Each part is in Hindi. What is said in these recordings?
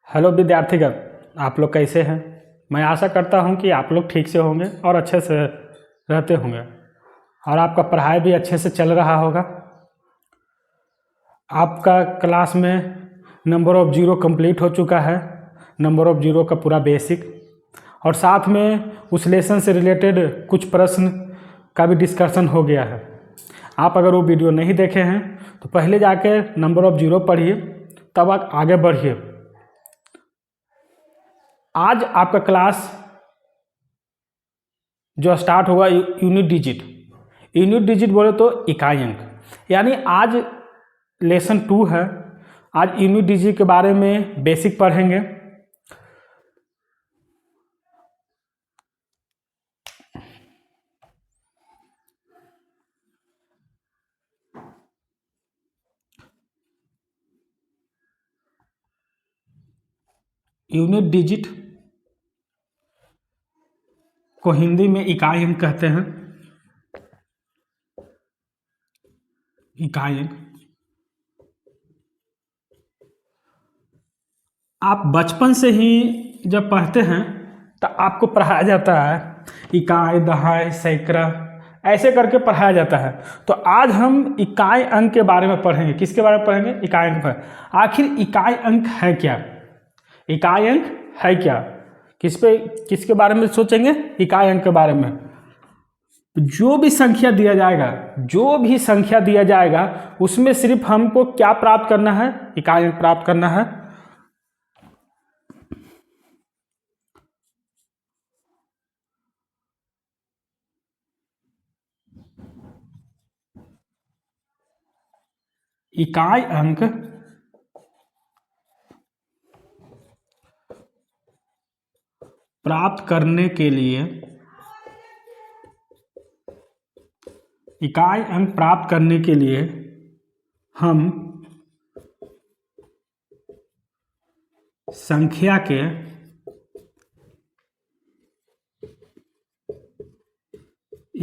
हेलो विद्यार्थीगण, आप लोग कैसे हैं। मैं आशा करता हूं कि आप लोग ठीक से होंगे और अच्छे से रहते होंगे और आपका पढ़ाई भी अच्छे से चल रहा होगा। आपका क्लास में नंबर ऑफ़ जीरो कंप्लीट हो चुका है, नंबर ऑफ़ जीरो का पूरा बेसिक, और साथ में उस लेसन से रिलेटेड कुछ प्रश्न का भी डिस्कशन हो गया है। आप अगर वो वीडियो नहीं देखे हैं तो पहले जाके नंबर ऑफ़ जीरो पढ़िए, तब आप आगे बढ़िए। आज आपका क्लास जो स्टार्ट होगा यूनिट डिजिट बोले तो इकाई अंक, यानी आज लेसन 2 है। आज यूनिट डिजिट के बारे में बेसिक पढ़ेंगे। यूनिट डिजिट को हिंदी में इकाई अंक कहते हैं। इकाई अंक आप बचपन से ही जब पढ़ते हैं तो आपको पढ़ाया जाता है इकाई, दहाई, सैकड़ा, ऐसे करके पढ़ाया जाता है। तो आज हम इकाई अंक के बारे में पढ़ेंगे। किसके बारे में पढ़ेंगे? इकाई अंक पर। आखिर इकाई अंक है क्या? इकाई अंक है क्या? किसके बारे में सोचेंगे? इकाई अंक के बारे में। जो भी संख्या दिया जाएगा उसमें सिर्फ हमको क्या प्राप्त करना है? इकाई अंक प्राप्त करना है। इकाई अंक प्राप्त करने के लिए हम संख्या के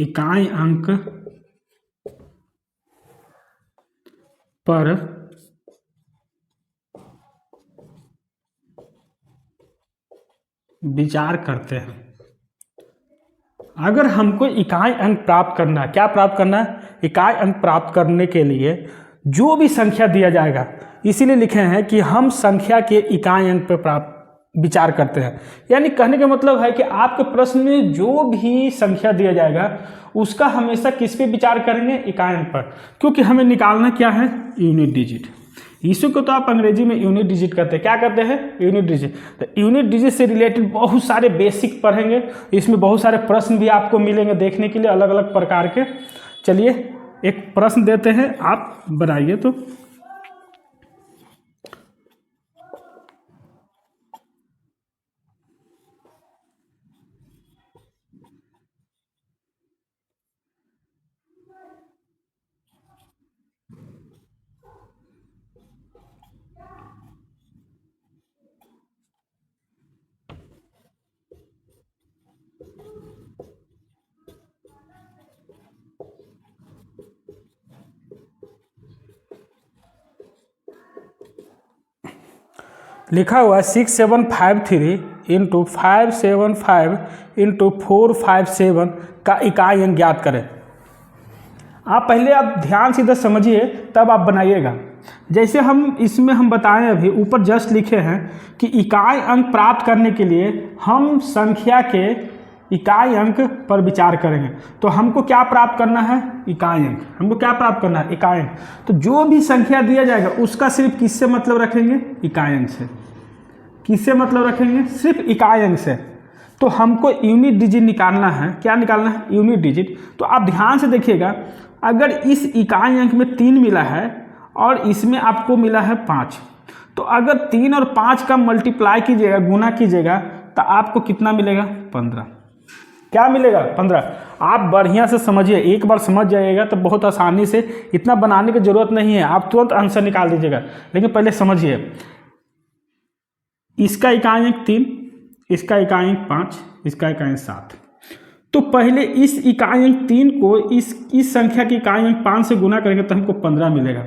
इकाई अंक पर विचार करते हैं। अगर हमको इकाई अंक प्राप्त करना है, क्या प्राप्त करना है? इकाई अंक प्राप्त करने के लिए जो भी संख्या दिया जाएगा, इसीलिए लिखे हैं कि हम संख्या के इकाई अंक पर विचार करते हैं। यानी कहने का मतलब है कि आपके प्रश्न में जो भी संख्या दिया जाएगा उसका हमेशा किस पे विचार करेंगे? इकाई अंक पर, क्योंकि हमें निकालना क्या है? Unit digit. इसी को तो आप अंग्रेजी में यूनिट डिजिट कहते हैं। क्या कहते हैं? Unit digit. तो यूनिट डिजिट से रिलेटेड बहुत सारे बेसिक पढ़ेंगे। इसमें बहुत सारे प्रश्न भी आपको मिलेंगे देखने के लिए, अलग अलग प्रकार के। चलिए एक प्रश्न देते हैं, आप बनाइए। तो लिखा हुआ है 6753 इंटू 575 इंटू 457 का इकाई अंक ज्ञात करें। आप ध्यान से इधर समझिए, तब आप बनाइएगा। जैसे हम बताएं, अभी ऊपर जस्ट लिखे हैं कि इकाई अंक प्राप्त करने के लिए हम संख्या के इकाई अंक पर विचार करेंगे। तो हमको क्या प्राप्त करना है? इकाई अंक। हमको क्या प्राप्त करना है? इकाई अंक। तो जो भी संख्या दिया जाएगा उसका सिर्फ किससे मतलब रखेंगे? इकाई अंक से। किससे मतलब रखेंगे? सिर्फ इकाई अंक से। तो हमको यूनिट डिजिट निकालना है। क्या निकालना है? Unit digit. तो आप ध्यान से देखिएगा, अगर इस इकाई अंक में 3 मिला है और इसमें आपको मिला है 5, तो अगर 3 और 5 का मल्टीप्लाई कीजिएगा, गुना कीजिएगा, तो आपको कितना मिलेगा? 15। क्या मिलेगा? 15। आप बढ़िया से समझिए, एक बार समझ जाइएगा तो बहुत आसानी से, इतना बनाने की जरूरत नहीं है, आप तुरंत आंसर निकाल दीजिएगा। लेकिन पहले समझिए, इसका इकाई अंक 3, इसका इकाई अंक 5, इसका इकाई अंक 7। तो पहले इस इकाई अंक 3 को इस संख्या की इकाई अंक 5 से गुना करेंगे तो हमको 15 मिलेगा।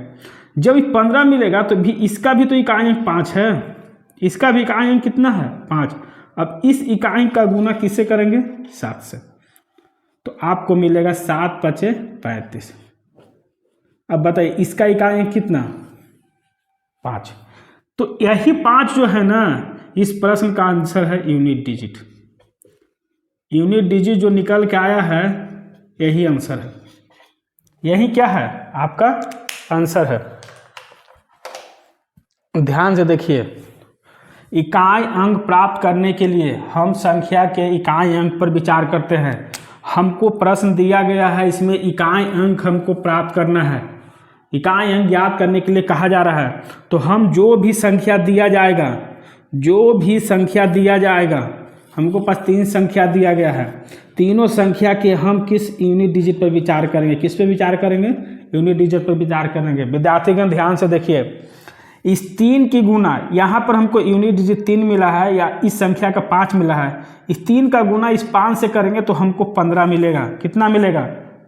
जब 15 मिलेगा तो भी इसका भी तो इकाई अंक 5 है, इसका भी इकाई अंक कितना है 5। अब इस इकाई का गुना किससे करेंगे 7 से, तो आपको मिलेगा 7 पचे 35। अब बताइए इसका इकाई अंक कितना 5। तो यही 5 जो है ना इस प्रश्न का आंसर है यूनिट डिजिट। यूनिट डिजिट जो निकल के आया है यही आंसर है, यही क्या है आपका आंसर है। ध्यान से देखिए, इकाई अंक प्राप्त करने के लिए हम संख्या के इकाई अंक पर विचार करते हैं। हमको प्रश्न दिया गया है, इसमें इकाई अंक हमको प्राप्त करना है, इकाई अंक ज्ञात करने के लिए कहा जा रहा है। तो हम जो भी संख्या दिया जाएगा, जो भी संख्या दिया जाएगा, हमको पास 3 संख्या दिया गया है, तीनों संख्या के हम किस यूनिट डिजिट पर विचार करेंगे, किस पे विचार करेंगे यूनिट डिजिट पर विचार करेंगे। विद्यार्थीगण ध्यान से देखिए, इस 3 की गुना, यहाँ पर हमको यूनिट डिजिट 3 मिला है या इस संख्या का 5 मिला है, इस 3 का गुना इस 5 से करेंगे तो हमको 15 मिलेगा। कितना मिलेगा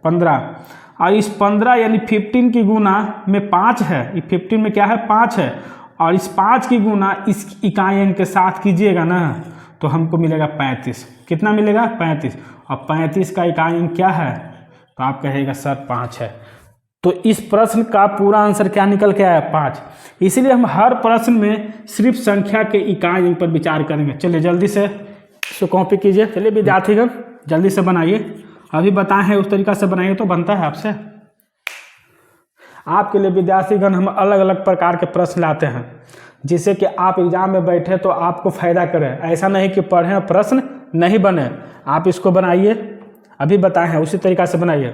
15। और इस 15 यानी 15 की गुना में 5 है, ये 15 में क्या है 5 है, और इस 5 की गुना इस इकाई अंक के साथ कीजिएगा ना तो हमको मिलेगा 35। कितना मिलेगा 35। और 35 का इकाई अंक क्या है तो आप कहेगा सर 5 है। तो इस प्रश्न का पूरा आंसर क्या निकल के आया 5। इसलिए हम हर प्रश्न में सिर्फ संख्या के इकाई अंक पर विचार करेंगे। चलिए जल्दी से इसको कॉपी कीजिए। चलिए विद्यार्थीगण जल्दी से बनाइए, अभी बताए हैं उस तरीका से बनाइए तो बनता है आपसे। आपके लिए विद्यार्थीगण हम अलग अलग प्रकार के प्रश्न लाते हैं जिससे कि आप एग्जाम में बैठे तो आपको फायदा करे। ऐसा नहीं कि पढ़ें प्रश्न नहीं बने, आप इसको बनाइए, अभी बताए हैं उसी तरीका से बनाइए।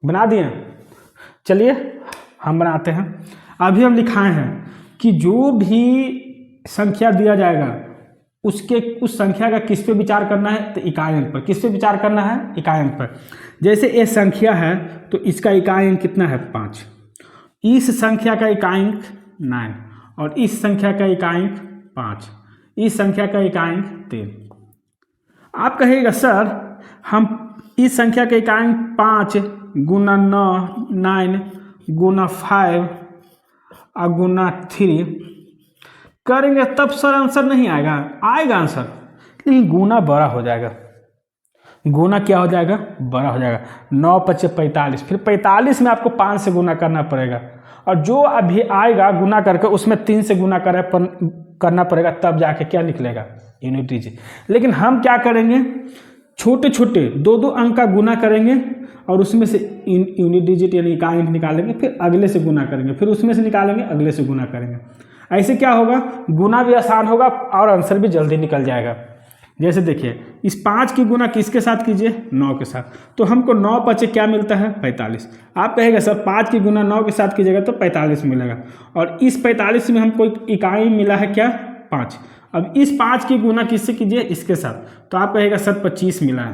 बना दिए, चलिए हम बनाते हैं। अभी हम लिखाए हैं कि जो भी संख्या दिया जाएगा उसके उस संख्या का किस पे विचार करना है तो इकाई अंक पर। किस पे विचार करना है इकाई अंक पर। जैसे ये संख्या है तो इसका इकाई अंक कितना है 5, इस संख्या का इकाई अंक 9 और इस संख्या का इकाई अंक 5, इस संख्या का इकाई अंक 3। आप कहिएगा सर हम इस संख्या का इकाई अंक 5 गुना 9 गुना 5 और गुना 3 करेंगे तब सर आंसर नहीं आएगा, आएगा आंसर, लेकिन गुना बड़ा हो जाएगा। गुना क्या हो जाएगा बड़ा हो जाएगा। 9 पचे 45, फिर 45 में आपको 5 से गुना करना पड़ेगा और जो अभी आएगा गुना करके उसमें 3 से गुना करना पड़ेगा, तब जाके क्या निकलेगा यूनिट डिजिट। लेकिन हम क्या करेंगे छोटे छोटे 2-2 अंक का गुना करेंगे और उसमें से यूनिट डिजिट यानी इकाई अंक निकालेंगे, फिर अगले से गुना करेंगे, फिर उसमें से निकालेंगे अगले से गुना करेंगे। ऐसे क्या होगा गुना भी आसान होगा और आंसर भी जल्दी निकल जाएगा। जैसे देखिए इस 5 की गुना किसके साथ कीजिए 9 के साथ, तो हमको 9 पचे क्या मिलता है 45। आप कहेगा सर 5 की गुना 9 के साथ कीजिएगा तो 45 मिलेगा, और इस 45 में हमको इकाई मिला है क्या 5। अब इस 5 की गुना किससे कीजिए इसके साथ, तो आप कहेगा सर 25 मिला है।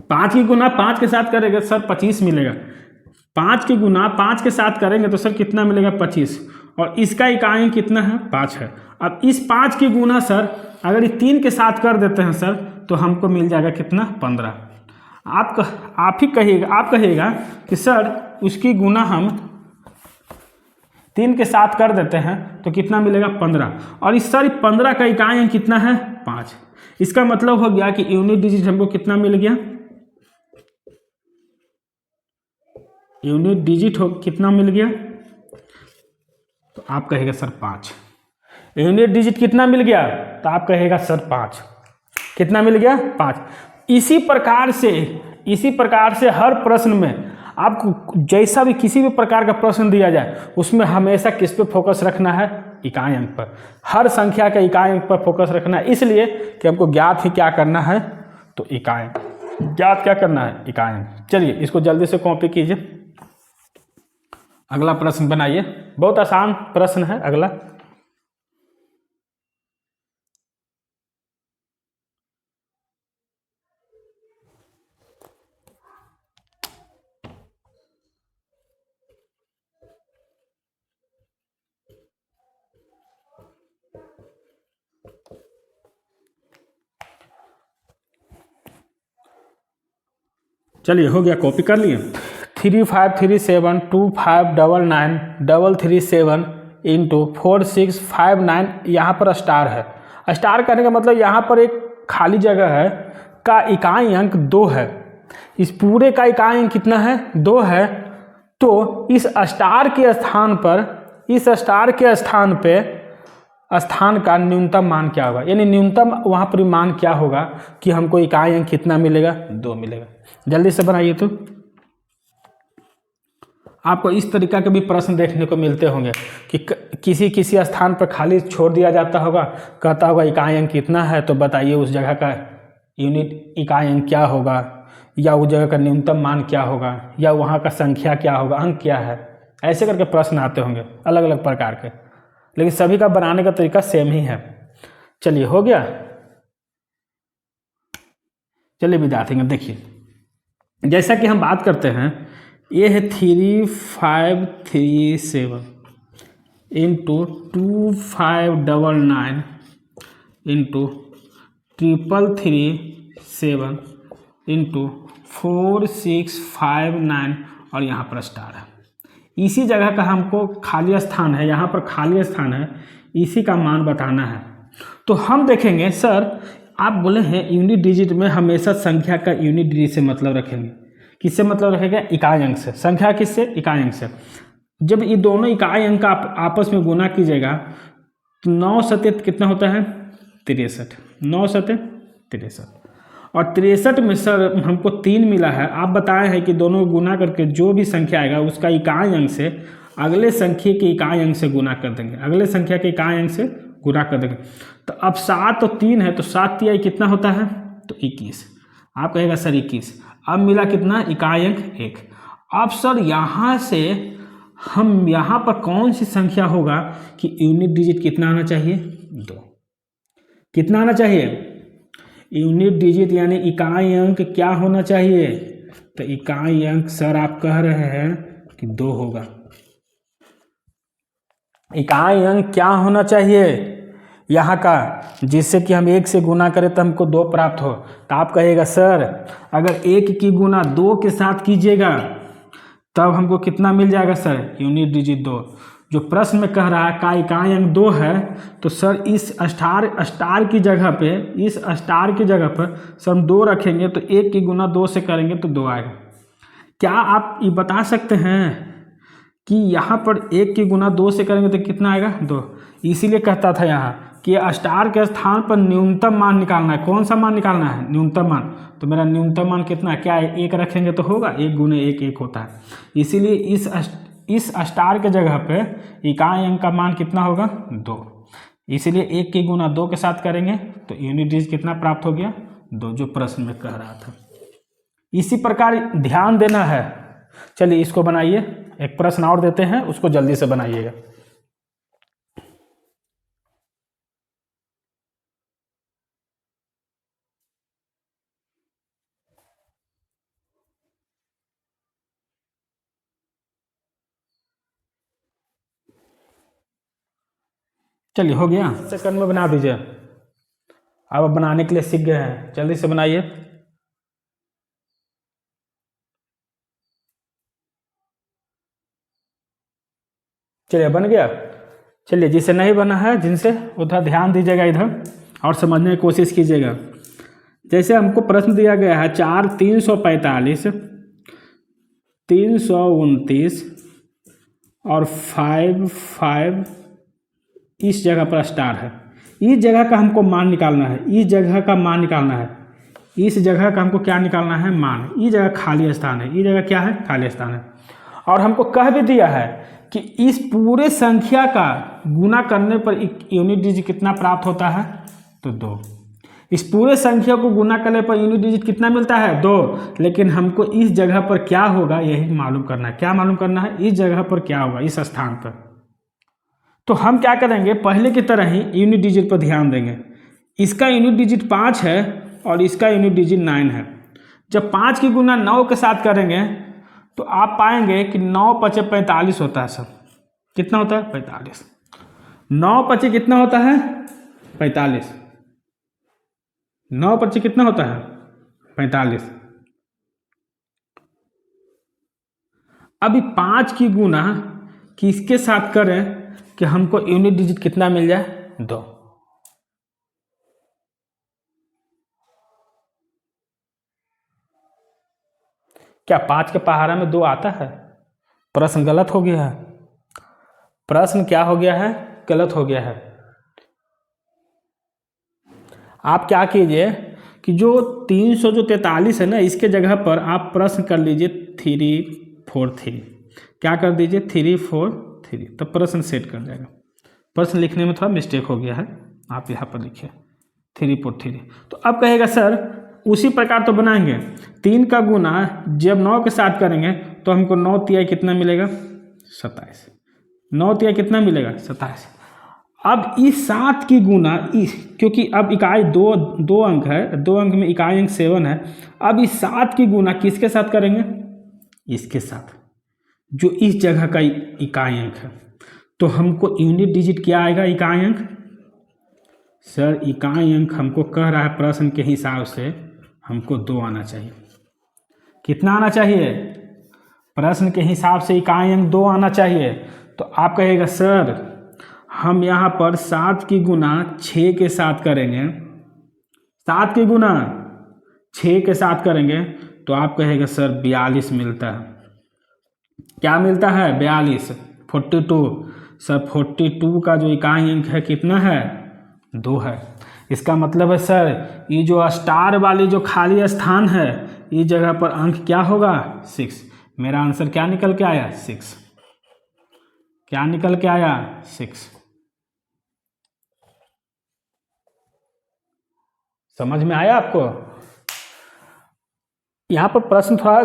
5 की गुना 5 के साथ करेगा सर 25 मिलेगा। 5 की गुना 5 के साथ करेंगे तो सर कितना मिलेगा 25, और इसका इकाई कितना है 5 है। अब इस 5 की गुना सर अगर ये 3 के साथ कर देते हैं सर तो हमको मिल जाएगा कितना 15। आप ही कहिएगा कि सर उसकी गुना हम 3 के साथ कर देते हैं तो कितना मिलेगा 15, और इस सारी 15 का इकाई अंक कितना है 5। इसका मतलब हो गया कि यूनिट डिजिट हमको कितना मिल गया, यूनिट डिजिट कितना मिल गया, तो आप कहेगा सर 5। यूनिट डिजिट कितना मिल गया तो आप कहेगा सर 5। कितना मिल गया 5। इसी प्रकार से हर प्रश्न में आपको जैसा भी किसी भी प्रकार का प्रश्न दिया जाए उसमें हमेशा किस पे फोकस रखना है इकाई अंक पर। हर संख्या के इकाई अंक पर फोकस रखना है, इसलिए कि हमको ज्ञात ही क्या करना है तो इकाई ज्ञात क्या करना है इकाई अंक। चलिए इसको जल्दी से कॉपी कीजिए, अगला प्रश्न बनाइए। बहुत आसान प्रश्न है अगला। चलिए हो गया, कॉपी कर लिए। 3 5 3 7 2 5 9 9 3 3 7 इंटू 4659, यहाँ पर स्टार है। स्टार करने का मतलब यहाँ पर एक खाली जगह है का इकाई अंक 2 है। इस पूरे का इकाई अंक कितना है? 2 है। तो इस स्टार के स्थान पर, इस स्टार के स्थान पे स्थान का न्यूनतम मान क्या होगा, यानी न्यूनतम वहाँ पर मान क्या होगा कि हमको इकाई अंक कितना मिलेगा? 2 मिलेगा। जल्दी से बनाइए। तो आपको इस तरीका के भी प्रश्न देखने को मिलते होंगे कि किसी किसी स्थान पर खाली छोड़ दिया जाता होगा, कहता होगा इकाई अंक कितना है, तो बताइए उस जगह का यूनिट इकाई अंक क्या होगा, या उस जगह का न्यूनतम मान क्या होगा, या वहाँ का संख्या क्या होगा, अंक क्या है। ऐसे करके प्रश्न आते होंगे अलग अलग प्रकार के, लेकिन सभी का बनाने का तरीका सेम ही है। चलिए, हो गया। चलिए विद्यार्थी, देखिए जैसा कि हम बात करते हैं, ये है 3537 इंटू 2599 इंटू 3337 इंटू 4659 और यहाँ पर स्टार है। इसी जगह का हमको खाली स्थान है, यहाँ पर खाली स्थान है, इसी का मान बताना है। तो हम देखेंगे, सर आप बोले हैं यूनिट डिजिट में हमेशा संख्या का यूनिट डिजिट से मतलब रखेंगे। किससे मतलब रखेगा? इकाई अंक से। संख्या किससे? इकाई अंक से। जब ये दोनों इकाई अंक आप आपस में गुना कीजिएगा तो 9 सत्य कितना होता है? 63। 9 सत्य 63, और 63 में सर हमको 3 मिला है। आप बताए हैं कि दोनों गुना करके जो भी संख्या आएगा उसका इकाई अंक से अगले संख्या के इकाई अंक से गुना कर देंगे, अगले संख्या के इकाई अंक से गुना कर देंगे। तो अब 7 और 3 है, तो 7 तिहाई कितना होता है? तो 21। आप कहेगा सर 21। अब मिला कितना? इकाई अंक 1। अब सर यहाँ से हम यहाँ पर कौन सी संख्या होगा कि यूनिट डिजिट कितना आना चाहिए? 2। कितना आना चाहिए? यूनिट डिजिट यानी इकाई अंक क्या होना चाहिए? तो इकाई अंक सर आप कह रहे हैं कि 2 होगा। इकाई अंक क्या होना चाहिए यहाँ का, जिससे कि हम 1 से गुना करें तो हमको 2 प्राप्त हो। तो आप कहेगा सर अगर 1 की गुना 2 के साथ कीजिएगा तब हमको कितना मिल जाएगा सर? Unit digit 2। जो प्रश्न में कह रहा है का इकाई अंक 2 है, तो सर इस स्टार की जगह पे, इस स्टार की जगह पर सर हम 2 रखेंगे, तो 1 की गुना 2 से करेंगे तो 2 आएगा। क्या आप ये बता सकते हैं कि यहाँ पर 1 की गुना 2 से करेंगे तो कितना आएगा? 2। इसीलिए कहता था यहाँ कि स्टार के स्थान पर न्यूनतम मान निकालना है। कौन सा मान निकालना है? न्यूनतम मान। तो मेरा न्यूनतम मान कितना है? क्या है? 1 रखेंगे तो होगा, 1 गुने 1 1 होता है। इसीलिए इस स्टार के जगह पे इकाई अंक का मान कितना होगा? 2। इसीलिए 1 की गुना 2 के साथ करेंगे तो यूनिट डिजिट कितना प्राप्त हो गया? 2, जो प्रश्न में कह रहा था। इसी प्रकार ध्यान देना है। चलिए इसको बनाइए, एक प्रश्न और देते हैं, उसको जल्दी से बनाइएगा। चलिए, हो गया। सेकंड में बना दीजिए। अब बनाने के लिए सीख गए हैं, जल्दी से बनाइए। चलिए, बन गया। चलिए, जिसे नहीं बना है, जिनसे उधर ध्यान दीजिएगा इधर और समझने की कोशिश कीजिएगा। जैसे हमको प्रश्न दिया गया है 4 345 329 और 5 5 इस जगह पर स्टार है। इस जगह का हमको मान निकालना है, इस जगह का मान निकालना है, इस जगह का हमको क्या निकालना है? मान। इस जगह खाली स्थान है, इस जगह क्या है? खाली स्थान है। और हमको कह भी दिया है कि इस पूरे संख्या का गुना करने पर यूनिट डिजिट कितना प्राप्त होता है? तो 2। इस पूरे संख्या को गुना करने पर यूनिट डिजिट कितना मिलता है? 2। लेकिन हमको इस जगह पर क्या होगा यही मालूम करना है। क्या मालूम करना है? इस जगह पर क्या होगा, इस स्थान पर। तो हम क्या करेंगे, पहले की तरह ही यूनिट डिजिट पर ध्यान देंगे। इसका यूनिट डिजिट 5 है और इसका यूनिट डिजिट 9 है। जब 5 की गुना 9 के साथ करेंगे तो आप पाएंगे कि 9 पचे 45 होता है सर। कितना होता है? 45। 9 पचे कितना होता है? 45। 9 पचे कितना होता है? 45। अभी 5 की गुना किसके साथ करें कि हमको यूनिट डिजिट कितना मिल जाए, 2। क्या 5 के पहाड़ा में 2 आता है? प्रश्न गलत हो गया है। प्रश्न क्या हो गया है? गलत हो गया है। आप क्या कीजिए कि जो 343 है ना, इसके जगह पर आप प्रश्न कर लीजिए 343। क्या कर दीजिए? 343, तब प्रश्न सेट कर जाएगा। प्रश्न लिखने में थोड़ा मिस्टेक हो गया है, आप यहाँ पर लिखिए 343। तो अब कहेगा सर उसी प्रकार तो बनाएंगे, 3 का गुना जब 9 के साथ करेंगे तो हमको 9 तिहाई कितना मिलेगा? 27। 9 तिहाई कितना मिलेगा? 27। अब इस 7 की गुना क्योंकि अब इकाई दो अंक है, 2 अंक में इकाई अंक 7 है। अब इस 7 की गुना किसके साथ करेंगे? इसके साथ, जो इस जगह का इकाई अंक है। तो हमको यूनिट डिजिट क्या आएगा? इकाई अंक। सर इकाई अंक हमको कह रहा है प्रश्न के हिसाब से हमको 2 आना चाहिए। कितना आना चाहिए? प्रश्न के हिसाब से इकाई अंक 2 आना चाहिए। तो आप कहेगा सर हम यहाँ पर 7 की गुना 6 के साथ करेंगे, 7 की गुना 6 के साथ करेंगे तो आप कहेगा सर 42 मिलता है। क्या मिलता है? 42, 42। सर 42 का जो इकाई अंक है कितना है? 2 है। इसका मतलब है सर ये जो स्टार वाली जो खाली स्थान है इस जगह पर अंक क्या होगा? 6। मेरा आंसर क्या निकल के आया? 6। क्या निकल के आया? 6। समझ में आया आपको? यहाँ पर प्रश्न थोड़ा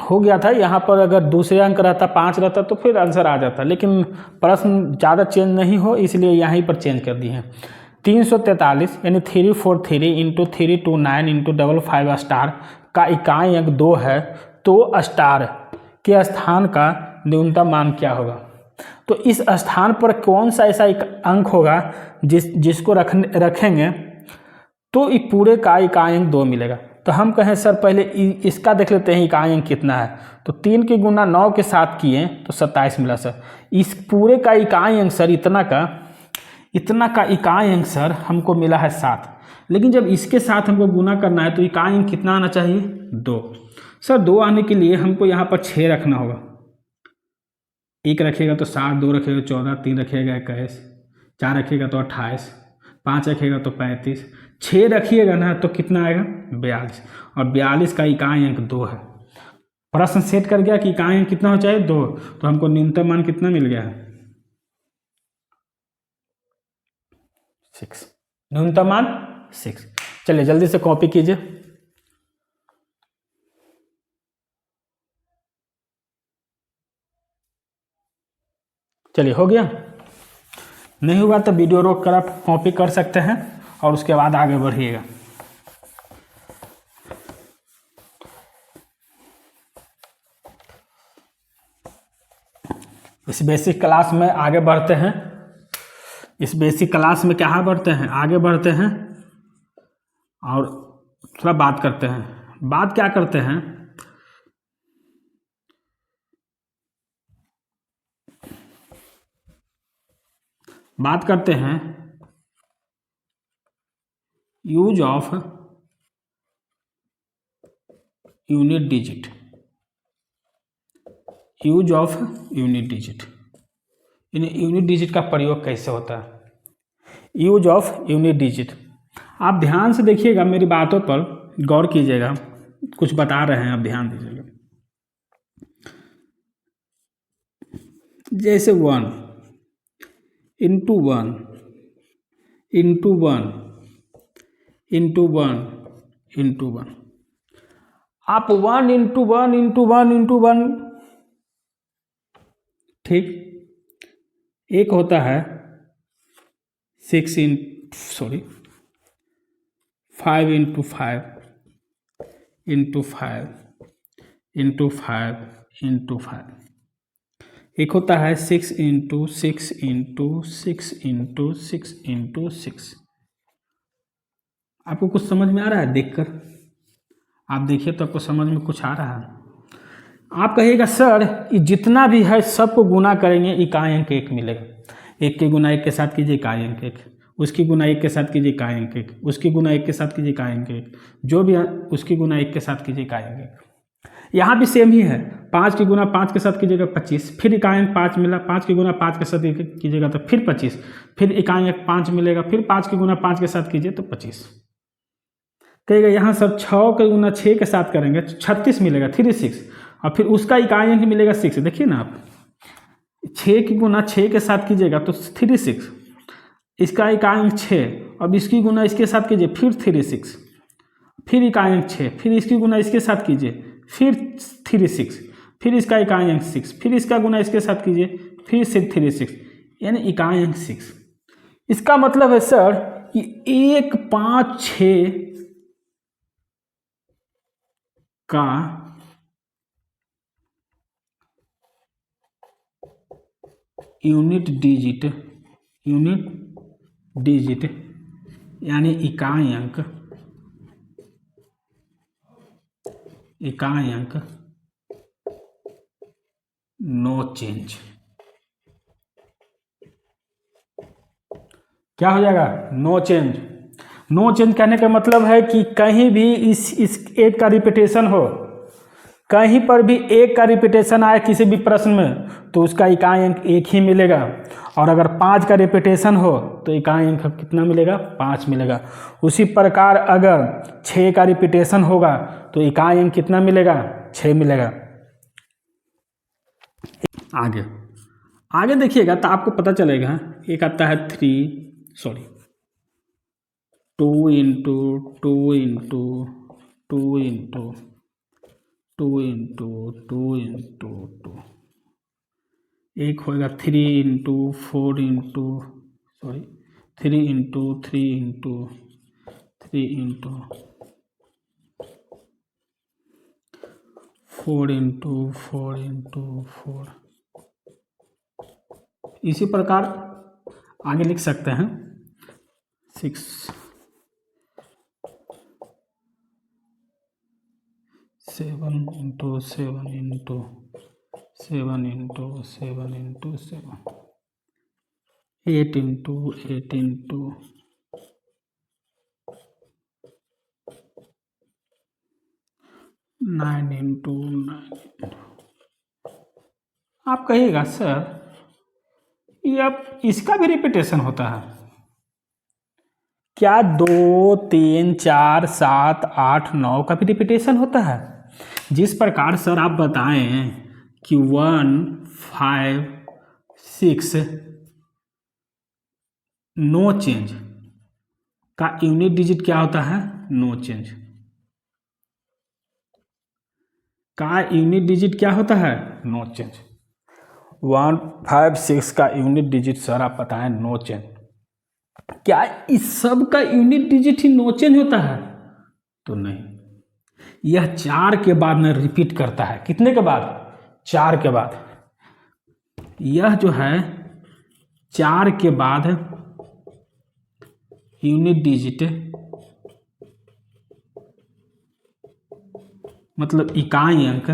हो गया था, यहाँ पर अगर दूसरे अंक रहता 5 रहता तो फिर आंसर आ जाता, लेकिन प्रश्न ज़्यादा चेंज नहीं हो इसलिए यहीं पर चेंज कर दिए हैं। 343 यानी 343 इंटू 329 इंटू 55 स्टार का इकाई अंक 2 है, तो स्टार के स्थान का न्यूनतम मान क्या होगा? तो इस स्थान पर कौन सा ऐसा अंक होगा जिसको रखेंगे तो इस पूरे का इकाई अंक 2 मिलेगा। तो हम कहें सर पहले इसका देख लेते हैं इकाई अंक कितना है। तो 3 की गुना 9 के साथ किए तो 27 मिला सर। इस पूरे का इकाई अंक सर इतना का इकाई अंक सर हमको मिला है 7। लेकिन जब इसके साथ हमको गुना करना है तो इकाई अंक कितना आना चाहिए? 2। सर 2 आने के लिए हमको यहाँ पर 6 रखना होगा। 1 रखिएगा तो 7, 2 रखिएगा 14, 3 रखिएगा 21, 4 रखिएगा तो 28, 5 रखिएगा तो 35, 6 रखिएगा ना तो कितना आएगा? 42। और 42 का इकाई अंक 2 है। प्रश्न सेट कर गया कि इकाई अंक कितना हो चाहिए? 2। तो हमको न्यूनतम मान कितना मिल गया है? 6। न्यूनतम मान 6। चलिए जल्दी से कॉपी कीजिए। चलिए हो गया? नहीं हुआ तो वीडियो रोक कर आप कॉपी कर सकते हैं और उसके बाद आगे बढ़िएगा। इस बेसिक क्लास में आगे बढ़ते हैं। इस बेसिक क्लास में क्या बढ़ते हैं? आगे बढ़ते हैं और थोड़ा बात करते हैं। बात क्या करते हैं? बात करते हैं use of unit digit. Use of unit digit, unit digit का प्रयोग कैसे होता है? यूज ऑफ यूनिट डिजिट, आप ध्यान से देखिएगा, मेरी बातों पर गौर कीजिएगा, कुछ बता रहे हैं आप ध्यान दीजिएगा। जैसे 1 इंटू 1 इंटू 1 इंटू 1 इंटू 1, आप 1 इंटू 1 इंटू 1 इंटू 1, ठीक। एक होता है 5 इंटू 5 इंटू 5 इंटू 5 इंटू 5, एक होता है 6 इंटू 6 इंटू 6 इंटू 6 इंटू 6। आपको कुछ समझ में आ रहा है? देखकर आप देखिए तो आपको समझ में कुछ आ रहा है। आप कहिएगा सर ये जितना भी है सबको गुना करेंगे इकाई अंक 1 मिलेगा। 1 के गुना 1 के साथ कीजिए इकाई अंक 1, उसकी गुना 1 के साथ कीजिए इकाई अंक 1, उसकी गुना 1 के साथ कीजिए इकाई अंक 1, जो भी उसकी गुना 1 के साथ कीजिए इकाई अंक 1। यहाँ भी सेम ही है, 5 की गुना 5 के साथ कीजिएगा 25, फिर इकाई अंक 5 मिला, 5 की गुना 5 के साथ कीजिएगा तो फिर 25, फिर इकाई अंक 5 मिलेगा, फिर 5 की गुना 5 के साथ कीजिए तो 25। कहेगा यहाँ सब 6 के गुना 6 के साथ करेंगे 36 मिलेगा, 36, और फिर उसका इकाई अंक मिलेगा 6। देखिए ना आप, 6 की गुना 6 के साथ कीजिएगा तो 36, इसका इकाई अंक 6, अब इसकी गुना इसके साथ कीजिए फिर 36, फिर इकाई अंक 6, फिर इसकी गुना इसके साथ कीजिए फिर 36, फिर इसका इकाई अंक 6, फिर इसका गुना इसके साथ कीजिए फिर से 36, यानी इकाई अंक 6। इसका मतलब है सर कि 1, 5, 6 का यूनिट डिजिट यानी इकाई अंक नो चेंज। क्या हो जाएगा? No change. नो चेंज कहने का मतलब है कि कहीं भी इस एक का रिपीटेशन हो, कहीं पर भी एक का रिपीटेशन आए किसी भी प्रश्न में तो उसका इकाई अंक 1 ही मिलेगा, और अगर 5 का रिपीटेशन हो तो इकाई अंक कितना मिलेगा? 5 मिलेगा। उसी प्रकार अगर 6 का रिपीटेशन होगा तो इकाई अंक कितना मिलेगा? 6 मिलेगा। आगे देखिएगा तो आपको पता चलेगा, एक आता है 2 into 2 into 2 into 2 into 2 into 2, एक होएगा 3 into 4 into 3 into 3 into 3 into 4 into 4 into 4। इसी प्रकार आगे लिख सकते हैं 6 7 into 7 into 7 into 7 into 7, 8 into 8 into 9 into 9। आप कहिएगा सर ये अब इसका भी रिपीटेशन होता है क्या? 2, 3, 4, 7, 8, 9 का भी रिपीटेशन होता है। जिस प्रकार सर आप बताएं कि 1, 5, 6 नो चेंज का यूनिट डिजिट क्या होता है? नो चेंज का यूनिट डिजिट क्या होता है? No change. 1, 5, 6 का यूनिट डिजिट सर आप बताएं नो चेंज। क्या इस सब का यूनिट डिजिट ही नो चेंज होता है? तो नहीं, यह 4 के बाद में रिपीट करता है। कितने के बाद? 4 के बाद। यह जो है 4 के बाद यूनिट डिजिट मतलब इकाई अंक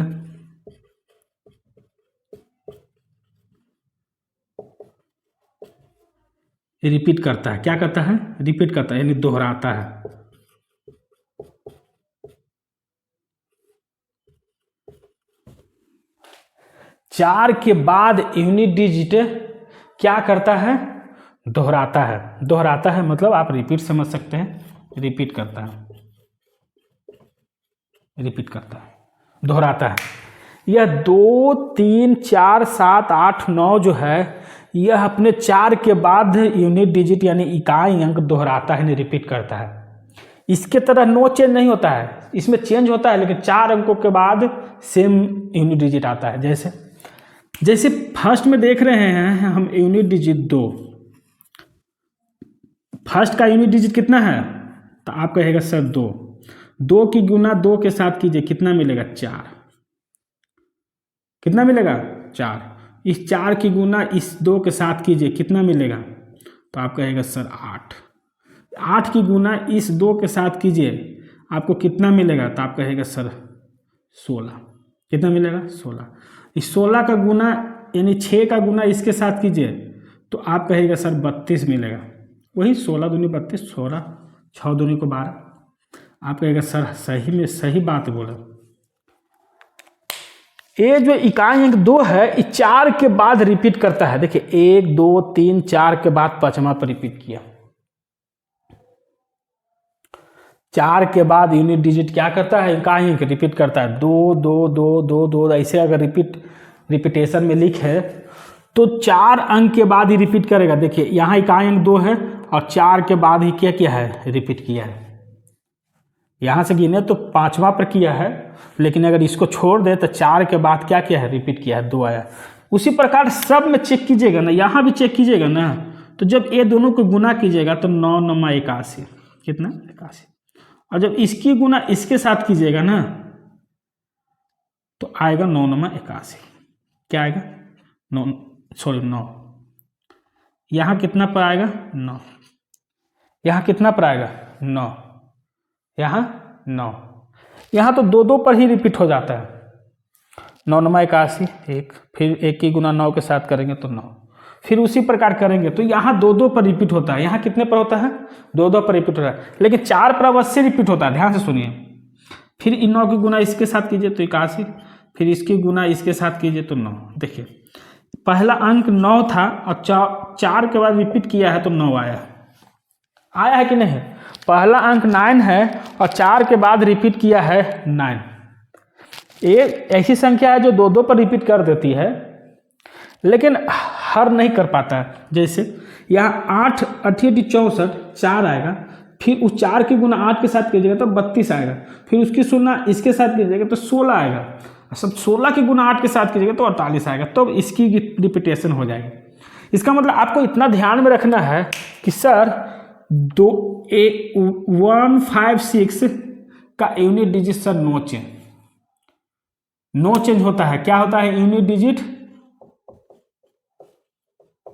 रिपीट करता है। क्या करता है? रिपीट करता है, यानी दोहराता है। चार के बाद यूनिट डिजिट क्या करता है? दोहराता है। दोहराता है मतलब आप रिपीट समझ सकते हैं, रिपीट करता है, रिपीट करता है, दोहराता है। यह 2, 3, 4, 7, 8, 9 जो है यह अपने 4 के बाद यूनिट डिजिट यानी इकाई अंक दोहराता है, रिपीट करता है। इसके तरह नो चेंज नहीं होता है, इसमें चेंज होता है लेकिन 4 अंकों के बाद सेम यूनिट डिजिट आता है। जैसे फर्स्ट में देख रहे हैं हम यूनिट डिजिट 2, फर्स्ट का यूनिट डिजिट कितना है? तो आप कहेगा सर 2, 2 की गुना 2 के साथ कीजिए, कितना मिलेगा? 4। कितना मिलेगा? 4। इस 4 की गुना इस 2 के साथ कीजिए, कितना मिलेगा? तो आप कहेगा सर 8। 8 की गुना इस 2 के साथ कीजिए, आपको कितना मिलेगा? तो आप कहेगा सर 16। कितना मिलेगा? 16। इस 16 का गुना यानी 6 का गुना इसके साथ कीजिए तो आप कहिएगा सर 32 मिलेगा। वही 16 दूनी 32, 16, 6 दूनी को 12। आप कहिएगा सर सही में सही बात बोले। ये जो इकाई अंक 2 है ये 4 के बाद रिपीट करता है। देखिए 1 2 3 4 के बाद 5वां पर रिपीट किया। 4 के बाद यूनिट डिजिट क्या करता है, इकाई अंक रिपीट करता है। 2 2 2 2 2 ऐसे अगर रिपीटेशन में लिखे तो 4 अंक के बाद ही रिपीट करेगा। देखिए यहाँ इकाई अंक 2 है और 4 के बाद ही क्या किया है, रिपीट किया है। यहाँ से गिने तो 5वां पर किया है, लेकिन अगर इसको छोड़ दे तो 4 के बाद क्या किया है, रिपीट किया है, 2 आया। उसी प्रकार सब में चेक कीजिएगा ना, यहाँ भी चेक कीजिएगा ना। तो जब ये दोनों को गुना कीजिएगा तो 9 9 81, कितना 81। और जब इसकी गुना इसके साथ कीजिएगा ना तो आएगा 9 9 81। क्या आएगा 9। यहाँ कितना पर आएगा 9, यहाँ कितना पर आएगा 9, यहाँ 9। यहाँ तो 2 2 पर ही रिपीट हो जाता है। 9 9 81, एक, फिर 1 की गुना 9 के साथ करेंगे तो 9, फिर उसी प्रकार करेंगे तो यहाँ 2 2 पर रिपीट होता है। यहाँ कितने पर होता है 2 2 पर रिपीट होता है, लेकिन 4 पर अवश्य रिपीट होता है। ध्यान से सुनिए। फिर इन 9 की गुना इसके साथ कीजिए तो 81, फिर इसकी गुना इसके साथ कीजिए तो 9। देखिए पहला अंक 9 था और 4 के बाद रिपीट किया है तो 9 आया है कि नहीं। पहला अंक 9 है और 4 के बाद रिपीट किया है 9। एक ऐसी संख्या है जो 2 2 पर रिपीट कर देती है, लेकिन हर नहीं कर पाता है। जैसे यहाँ 8 8 64, 4 आएगा, फिर उस 4 की गुना 8 के साथ कीजिएगा तो 32 आएगा, फिर उसकी गुना इसके साथ कीजिएगा तो 16 आएगा, सब 16 की गुना 8 के साथ कीजिएगा तो 48 आएगा। तो इसकी रिपीटेशन हो जाएगी। इसका मतलब आपको इतना ध्यान में रखना है कि सर 156 का unit digit sir no change होता है। क्या होता है यूनिट डिजिट,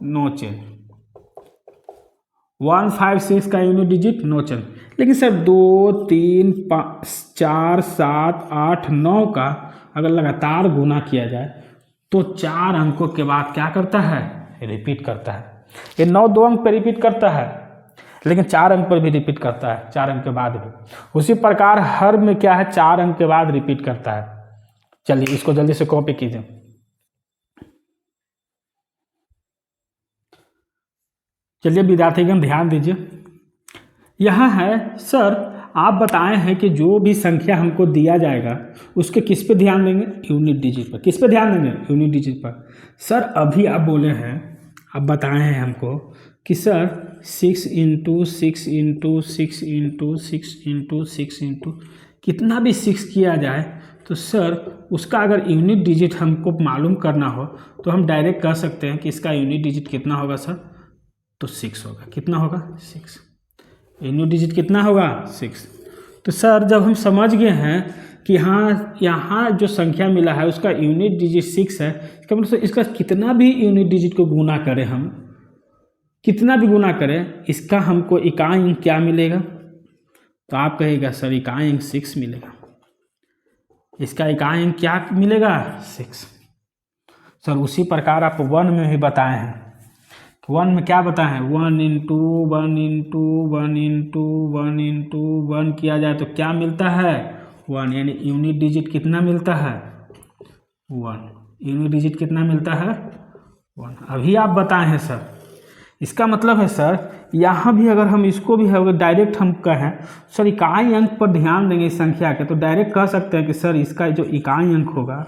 नो चेंज। 156 का यूनिट डिजिट नो चेंज। लेकिन सर 2 3 5 4 7 8 9 का अगर लगातार गुना किया जाए तो 4 अंकों के बाद क्या करता है, रिपीट करता है। ये 9 2 अंक पर रिपीट करता है, लेकिन 4 अंक पर भी रिपीट करता है, 4 अंक के बाद भी। उसी प्रकार हर में क्या है 4 अंक के बाद रिपीट करता है। चलिए इसको जल्दी से कॉपी कीजिए। चलिए विद्यार्थीगण ध्यान दीजिए। यहाँ है सर आप बताए हैं कि जो भी संख्या हमको दिया जाएगा उसके किस पे ध्यान देंगे, यूनिट डिजिट पर। किस पे ध्यान देंगे, यूनिट डिजिट पर। सर अभी आप बोले हैं, आप बताए हैं हमको कि सर 6 × 6 × 6 × 6 × 6 कितना भी 6 किया जाए तो सर उसका अगर यूनिट डिजिट हमको मालूम करना हो तो हम डायरेक्ट कह सकते हैं कि इसका यूनिट डिजिट कितना होगा सर, तो 6 होगा। कितना होगा 6। यूनिट डिजिट कितना होगा 6। तो सर जब हम समझ गए हैं कि हाँ यहाँ जो संख्या मिला है उसका यूनिट डिजिट 6 है, इसका मतलब इसका कितना भी यूनिट डिजिट को गुना करें, हम कितना भी गुना करें इसका हमको इकाई अंक क्या मिलेगा, तो आप कहिएगा सर इकाई अंक 6 मिलेगा। इसका इकाई अंक क्या मिलेगा 6। सर उसी प्रकार आप 1 में भी बताए हैं। 1 में क्या बताए हैं, 1 × 1 × 1 × 1 × 1 किया जाए तो क्या मिलता है 1, यानी यूनिट डिजिट कितना मिलता है 1। यूनिट डिजिट कितना मिलता है 1। अभी आप बताए हैं सर। इसका मतलब है सर यहाँ भी अगर हम इसको भी है अगर डायरेक्ट हम कहें सर इकाई अंक पर ध्यान देंगे इस संख्या के, तो डायरेक्ट कह सकते हैं कि सर इसका जो इकाई अंक होगा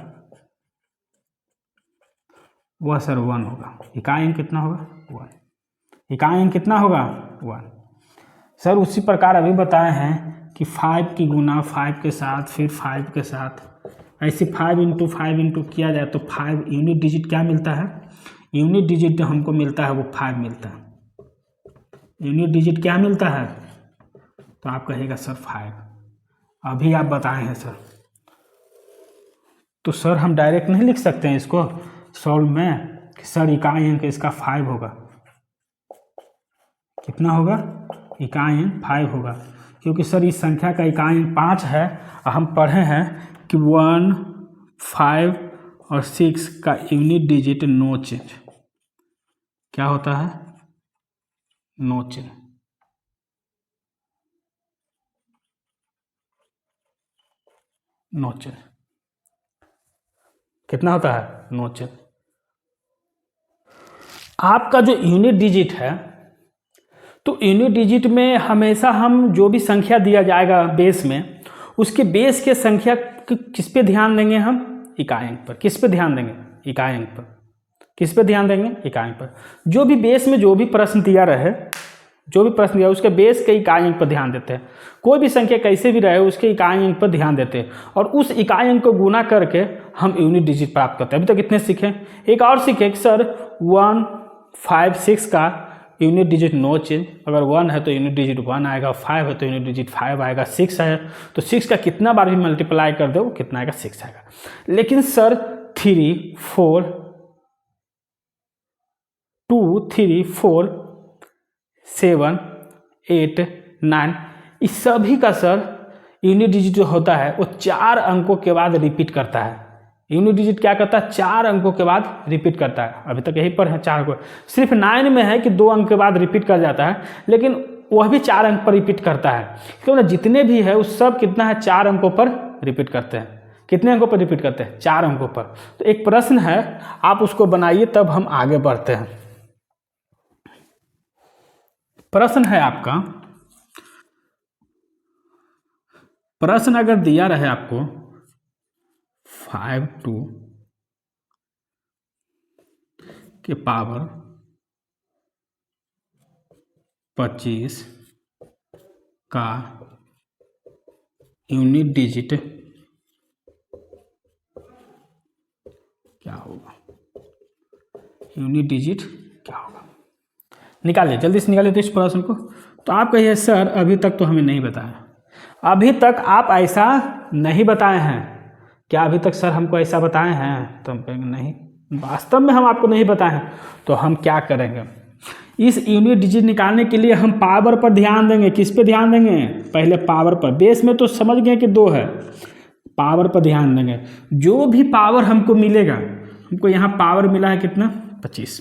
वह सर 1 होगा। इकाई अंक कितना होगा 1। इकाई अंक कितना होगा 1। सर उसी प्रकार अभी बताए हैं कि 5 की गुना 5 के साथ, फिर 5 के साथ, ऐसे 5 × 5 × किया जाए तो 5 यूनिट डिजिट क्या मिलता है, यूनिट डिजिट जो हमको मिलता है वो 5 मिलता है। यूनिट डिजिट क्या मिलता है, तो आप कहेगा सर 5। अभी आप बताए हैं सर। तो सर हम डायरेक्ट नहीं लिख सकते हैं इसको सॉल्व में कि सर इकाई अंक इसका 5 होगा। कितना होगा इकाई अंक 5 होगा, क्योंकि सर इस संख्या का इकाई अंक 5 है और हम पढ़े हैं कि 1 5 और 6 का यूनिट डिजिट नो चेंज। क्या होता है? नो चिन्ह। नो चिन्ह कितना होता है? नो चिन्ह। आपका जो यूनिट डिजिट है, तो यूनिट डिजिट में हमेशा हम जो भी संख्या दिया जाएगा बेस में, उसके बेस के संख्या किस पे ध्यान देंगे हम? इकाई अंक पर। किस पे ध्यान देंगे? इकाई अंक पर। किस पे ध्यान देंगे? इकाई अंक पर। जो भी बेस में जो भी प्रश्न दिया रहे, जो भी प्रश्न दिया उसके बेस के इकाई अंक पर ध्यान देते हैं। कोई भी संख्या कैसे भी रहे उसके इकाई अंक पर ध्यान देते हैं और उस इकाई अंक को गुना करके हम यूनिट डिजिट प्राप्त करते हैं। अभी तक कितने सीखे? एक और सीखे कि सर 1, 5, 6 का यूनिट डिजिट नो चेंज। अगर 1 है तो यूनिट डिजिट 1 आएगा, 5 है तो यूनिट डिजिट 5 आएगा, 6 है तो 6 का कितना बार भी मल्टीप्लाई कर दो कितना आएगा? 6 आएगा। लेकिन सर 3, 4, 2, 3, 4, 7, 8, 9 इस सभी का सर यूनिट डिजिट जो होता है वो 4 अंकों के बाद रिपीट करता है। यूनिट डिजिट क्या करता है? 4 अंकों के बाद रिपीट करता है। अभी तक यही पर है 4 को। सिर्फ 9 में है कि 2 अंक के बाद रिपीट कर जाता है, लेकिन वह भी 4 अंक पर रिपीट करता है। क्योंकि जितने भी है उस सब कितना है? 4 अंकों पर रिपीट करते हैं। कितने अंकों पर रिपीट करते हैं? 4 अंकों पर। तो एक प्रश्न है, आप उसको बनाइए तब हम आगे बढ़ते हैं। प्रश्न है आपका, प्रश्न अगर दिया रहे आपको 5 के पावर 25 का यूनिट डिजिट क्या होगा? यूनिट डिजिट क्या होगा? निकालिए, जल्दी से निकालिए तो इस प्रश्न को। तो आप कहिए सर अभी तक तो हमें नहीं बताया। अभी तक आप ऐसा नहीं बताए हैं क्या? अभी तक सर हमको ऐसा बताए हैं? तो हम कहेंगे नहीं, वास्तव में हम आपको नहीं बताए हैं। तो हम क्या करेंगे? इस यूनिट डिजिट निकालने के लिए हम पावर पर ध्यान देंगे। किस पे ध्यान देंगे? पहले पावर पर। बेस में तो समझ गए कि 2 है, पावर पर ध्यान देंगे। जो भी पावर हमको मिलेगा, हमको यहाँ पावर मिला है कितना? 25।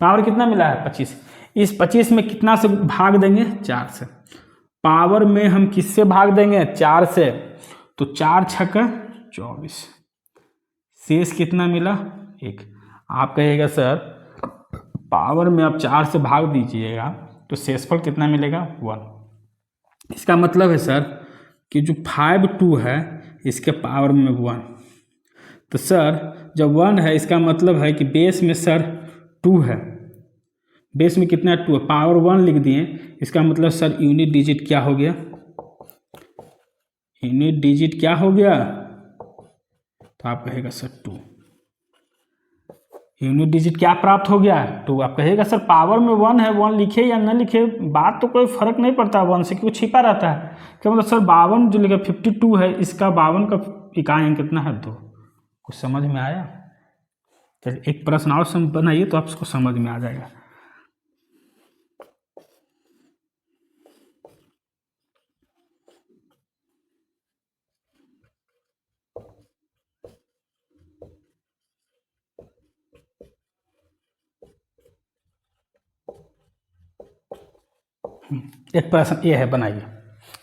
पावर कितना मिला है? 25। इस 25 में कितना से भाग देंगे? 4 से। पावर में हम किससे भाग देंगे? 4 से। तो 4 छक्का 24। शेष कितना मिला? 1। आप कहिएगा सर पावर में आप 4 से भाग दीजिएगा तो शेषफल कितना मिलेगा? 1। इसका मतलब है सर कि जो 5 2 है इसके पावर में 1। तो सर जब 1 है इसका मतलब है कि बेस में सर 2 है। बेस में कितना 2 है? पावर 1 लिख दिए। इसका मतलब सर यूनिट डिजिट क्या हो गया? यूनिट डिजिट क्या हो गया? तो आप कहेगा सर 2। यूनिट डिजिट क्या प्राप्त हो गया? 2। आप कहेगा सर पावर में 1 है, 1 लिखे या न लिखे बात तो कोई फर्क नहीं पड़ता 1 से, क्योंकि छिपा रहता है। क्या मतलब सर 52 जो लिखा 52 है, इसका 52 का इकाई अंक कितना है? 2। कुछ समझ में आया? चलिए एक प्रश्न और बनाइए तो आपको समझ में आ जाएगा। एक प्रश्न ये है, बनाइए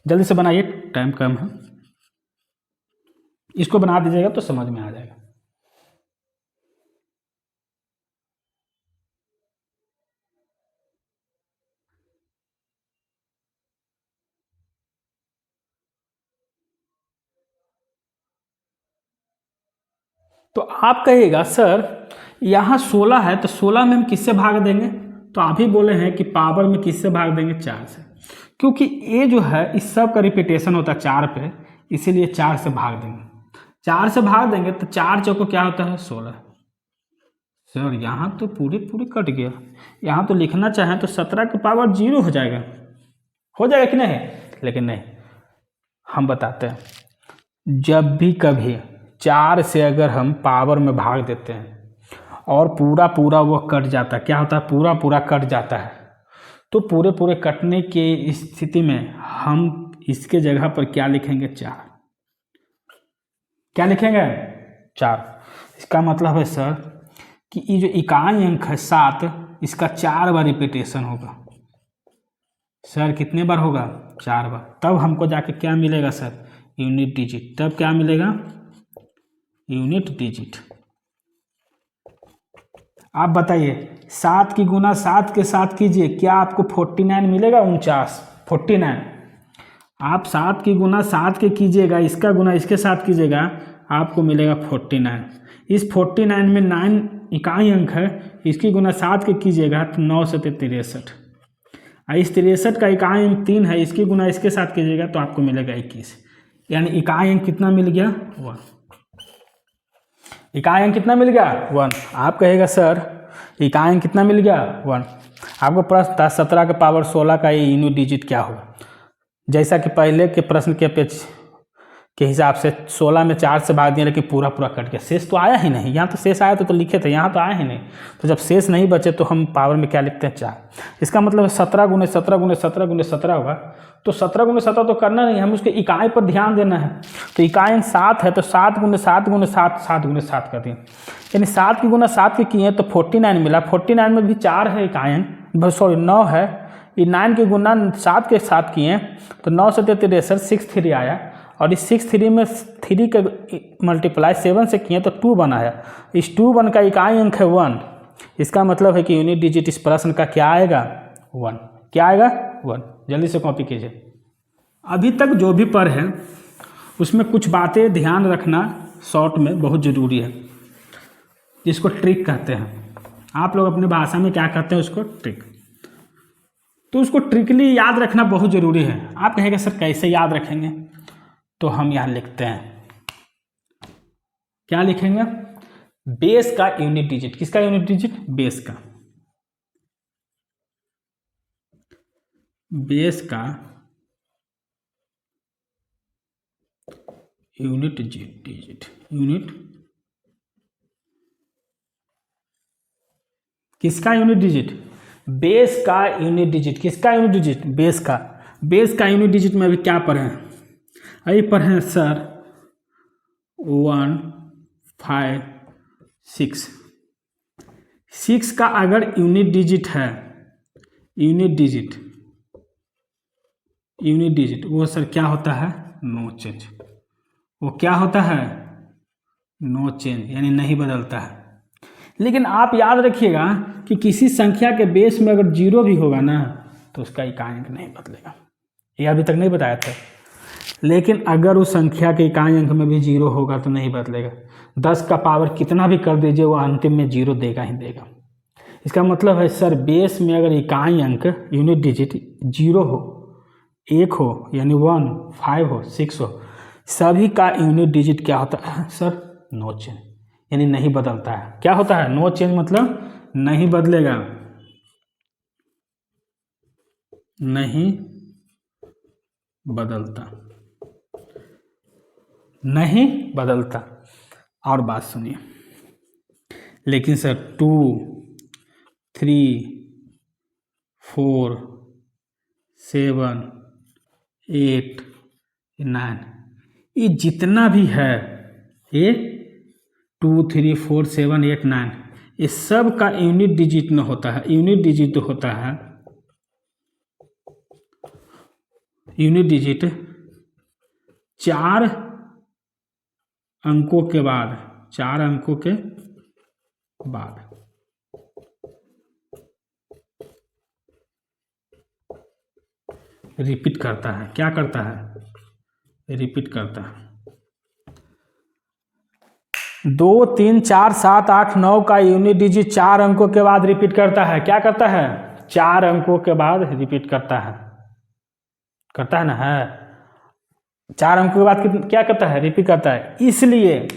जल्दी से बनाइए, टाइम कम है। इसको बना दीजिएगा तो समझ में आ जाएगा। तो आप कहिएगा सर यहाँ 16 है तो 16 में हम किससे भाग देंगे? तो आप ही बोले हैं कि पावर में किससे भाग देंगे? 4 से। क्योंकि ये जो है इस सब का रिपीटेशन होता है 4 पे, इसीलिए 4 से भाग देंगे। 4 से भाग देंगे तो 4 चौको क्या होता है? 16। सर यहाँ तो पूरी कट गया। यहाँ तो लिखना चाहें तो 17 की पावर 0 हो जाएगा। हो जाएगा कि नहीं? लेकिन नहीं, हम बताते हैं। जब भी कभी 4 से अगर हम पावर में भाग देते हैं और पूरा वो कट जाता है, क्या होता है? पूरा कट जाता है। तो पूरे कटने की स्थिति में हम इसके जगह पर क्या लिखेंगे? 4। क्या लिखेंगे? 4। इसका मतलब है सर कि ये जो इकाई अंक है 7, इसका 4 बार रिपीटेशन होगा। सर कितने बार होगा? 4 बार। तब हमको जाके क्या मिलेगा सर? Unit digit. तब क्या मिलेगा? Unit digit. आप बताइए 7 की गुना 7 के साथ कीजिए, क्या आपको 49 मिलेगा? 49। आप 7 की गुना 7 के कीजिएगा, इसका गुना इसके साथ कीजिएगा, आपको मिलेगा 49। इस 49 में 9 इकाई अंक है, इसकी गुना 7 के कीजिएगा तो 9 से 63। इस 63 का इकाई अंक 3 है, इसकी गुना इसके साथ कीजिएगा तो आपको मिलेगा 21। यानी इकाई अंक कितना मिल गया? 1। इकाई अंक कितना मिल गया? 1। आप कहेगा सर इकाई अंक कितना मिल गया? 1। आपको प्रश्न था 17 के पावर 16 का ये यूनिट डिजिट क्या होगा। जैसा कि पहले के प्रश्न के के हिसाब से 16 में 4 से भाग दिया, लेकिन पूरा कट गया, शेष तो आया ही नहीं। यहाँ तो शेष आया तो लिखे थे, यहाँ तो आया ही नहीं। तो जब शेष नहीं बचे तो हम पावर में क्या लिखते हैं? 4। इसका मतलब 17 गुने 17 गुने 17 गुने 17 होगा। तो 17 गुने 17 तो करना नहीं, हम उसके इकाई पर ध्यान देना है। तो इकाई 7 है तो 7 गुने 7 गुने 7 7 गुने 7 कर दिए, यानी 7 की गुना 7 के किए तो 49 मिला। 49 में भी 4 है इकाई, सॉरी 9 है। ये 9 की गुना 7 के साथ किए तो 9 से 63 63 आया, और इस 63 में 3 के मल्टीप्लाई 7 से किए तो 2 1 आया। इस 2 1 का इकाई अंक है 1। इसका मतलब है कि यूनिट डिजिट इस प्रश्न का क्या आएगा? 1। क्या आएगा? 1। जल्दी से कॉपी कीजिए। अभी तक जो भी पढ़ है उसमें कुछ बातें ध्यान रखना शॉर्ट में बहुत ज़रूरी है, जिसको ट्रिक कहते हैं। आप लोग अपने भाषा में क्या कहते हैं? उसको ट्रिक। तो उसको ट्रिकली याद रखना बहुत ज़रूरी है। आप कहेंगे सर कैसे याद रखेंगे? तो हम यहाँ लिखते हैं, क्या लिखेंगे? बेस का यूनिट डिजिट। किसका यूनिट डिजिट? बेस का। बेस का यूनिट डिजिट। यूनिट किसका यूनिट डिजिट? बेस का यूनिट डिजिट। किसका यूनिट डिजिट? बेस का। बेस का यूनिट डिजिट में अभी क्या पढ़े? अभी पढ़े सर 1 5 6। 6 का अगर यूनिट डिजिट है, यूनिट डिजिट वो सर क्या होता है? No change. वो क्या होता है? नो चेंज, यानी नहीं बदलता है। लेकिन आप याद रखिएगा कि किसी संख्या के बेस में अगर 0 भी होगा ना तो उसका इकाई अंक नहीं बदलेगा। ये अभी तक नहीं बताया था। लेकिन अगर उस संख्या के इकाई अंक में भी 0 होगा तो नहीं बदलेगा। 10 का पावर कितना भी कर दीजिए वो अंतिम में 0 देगा ही देगा। इसका मतलब है सर बेस में अगर इकाई अंक यूनिट डिजिट 0 हो, 1 हो, यानी 1, 5 हो, 6 हो, सभी का यूनिट डिजिट क्या होता है सर? नो चेंज, यानी नहीं बदलता है। क्या होता है? नो चेंज मतलब नहीं बदलेगा, नहीं बदलता, नहीं बदलता। और बात सुनिए, लेकिन सर 2 3 4 7 8 9 ये जितना भी है, ये 2 3 4 7 8 9 ये सब का यूनिट डिजिट में होता है। यूनिट डिजिट होता है, यूनिट डिजिट 4 अंकों के बाद, 4 अंकों के बाद रिपीट करता है। क्या करता है? रिपीट करता है। 2 3 4 7 8 9 का यूनिट डिजिट 4 अंकों के बाद रिपीट करता है। क्या करता है? 4 अंकों के बाद रिपीट करता है। करता है ना? है 4 अंकों के बाद क्या करता है? रिपीट करता है। इसलिए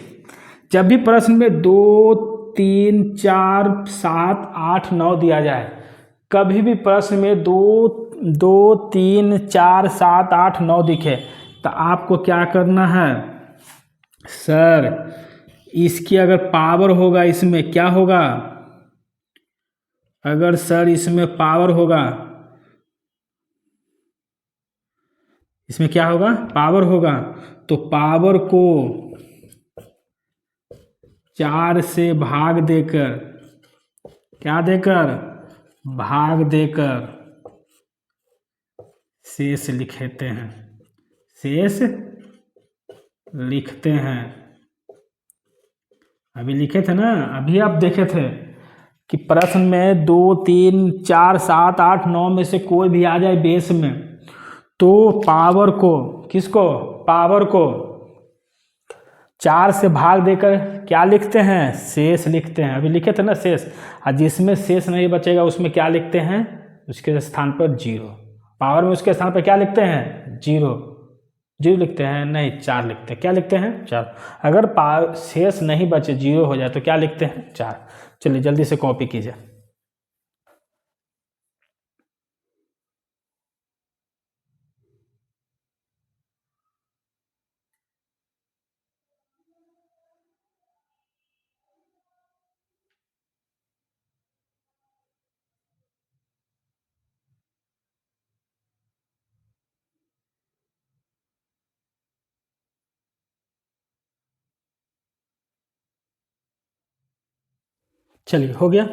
जब भी प्रश्न में 2 3 4 7 8 9 दिया जाए, कभी भी प्रश्न में 2 3 4 7 8 9 दिखे तो आपको क्या करना है सर? इसकी अगर पावर होगा, इसमें क्या होगा? अगर सर इसमें पावर होगा, इसमें क्या होगा? पावर होगा, तो पावर को 4 से भाग देकर, क्या देकर? भाग देकर शेष लिखते हैं, शेष लिखते हैं। अभी लिखे थे ना, अभी आप देखे थे कि प्रश्न में 2, 3, 4, 7, 8, 9 में से कोई भी आ जाए बेस में, तो पावर को, किसको, पावर को 4 से भाग देकर क्या लिखते हैं, शेष लिखते हैं। अभी लिखे थे ना शेष, और जिसमें शेष नहीं बचेगा उसमें क्या लिखते हैं, उसके स्थान पर 0। पावर में उसके स्थान पर क्या लिखते हैं, 0 लिखते हैं, नहीं 4 लिखते हैं। क्या लिखते हैं, 4। अगर शेष नहीं बचे, 0 हो जाए तो क्या लिखते हैं, 4। चलिए जल्दी से कॉपी कीजिए। चलिए हो गया।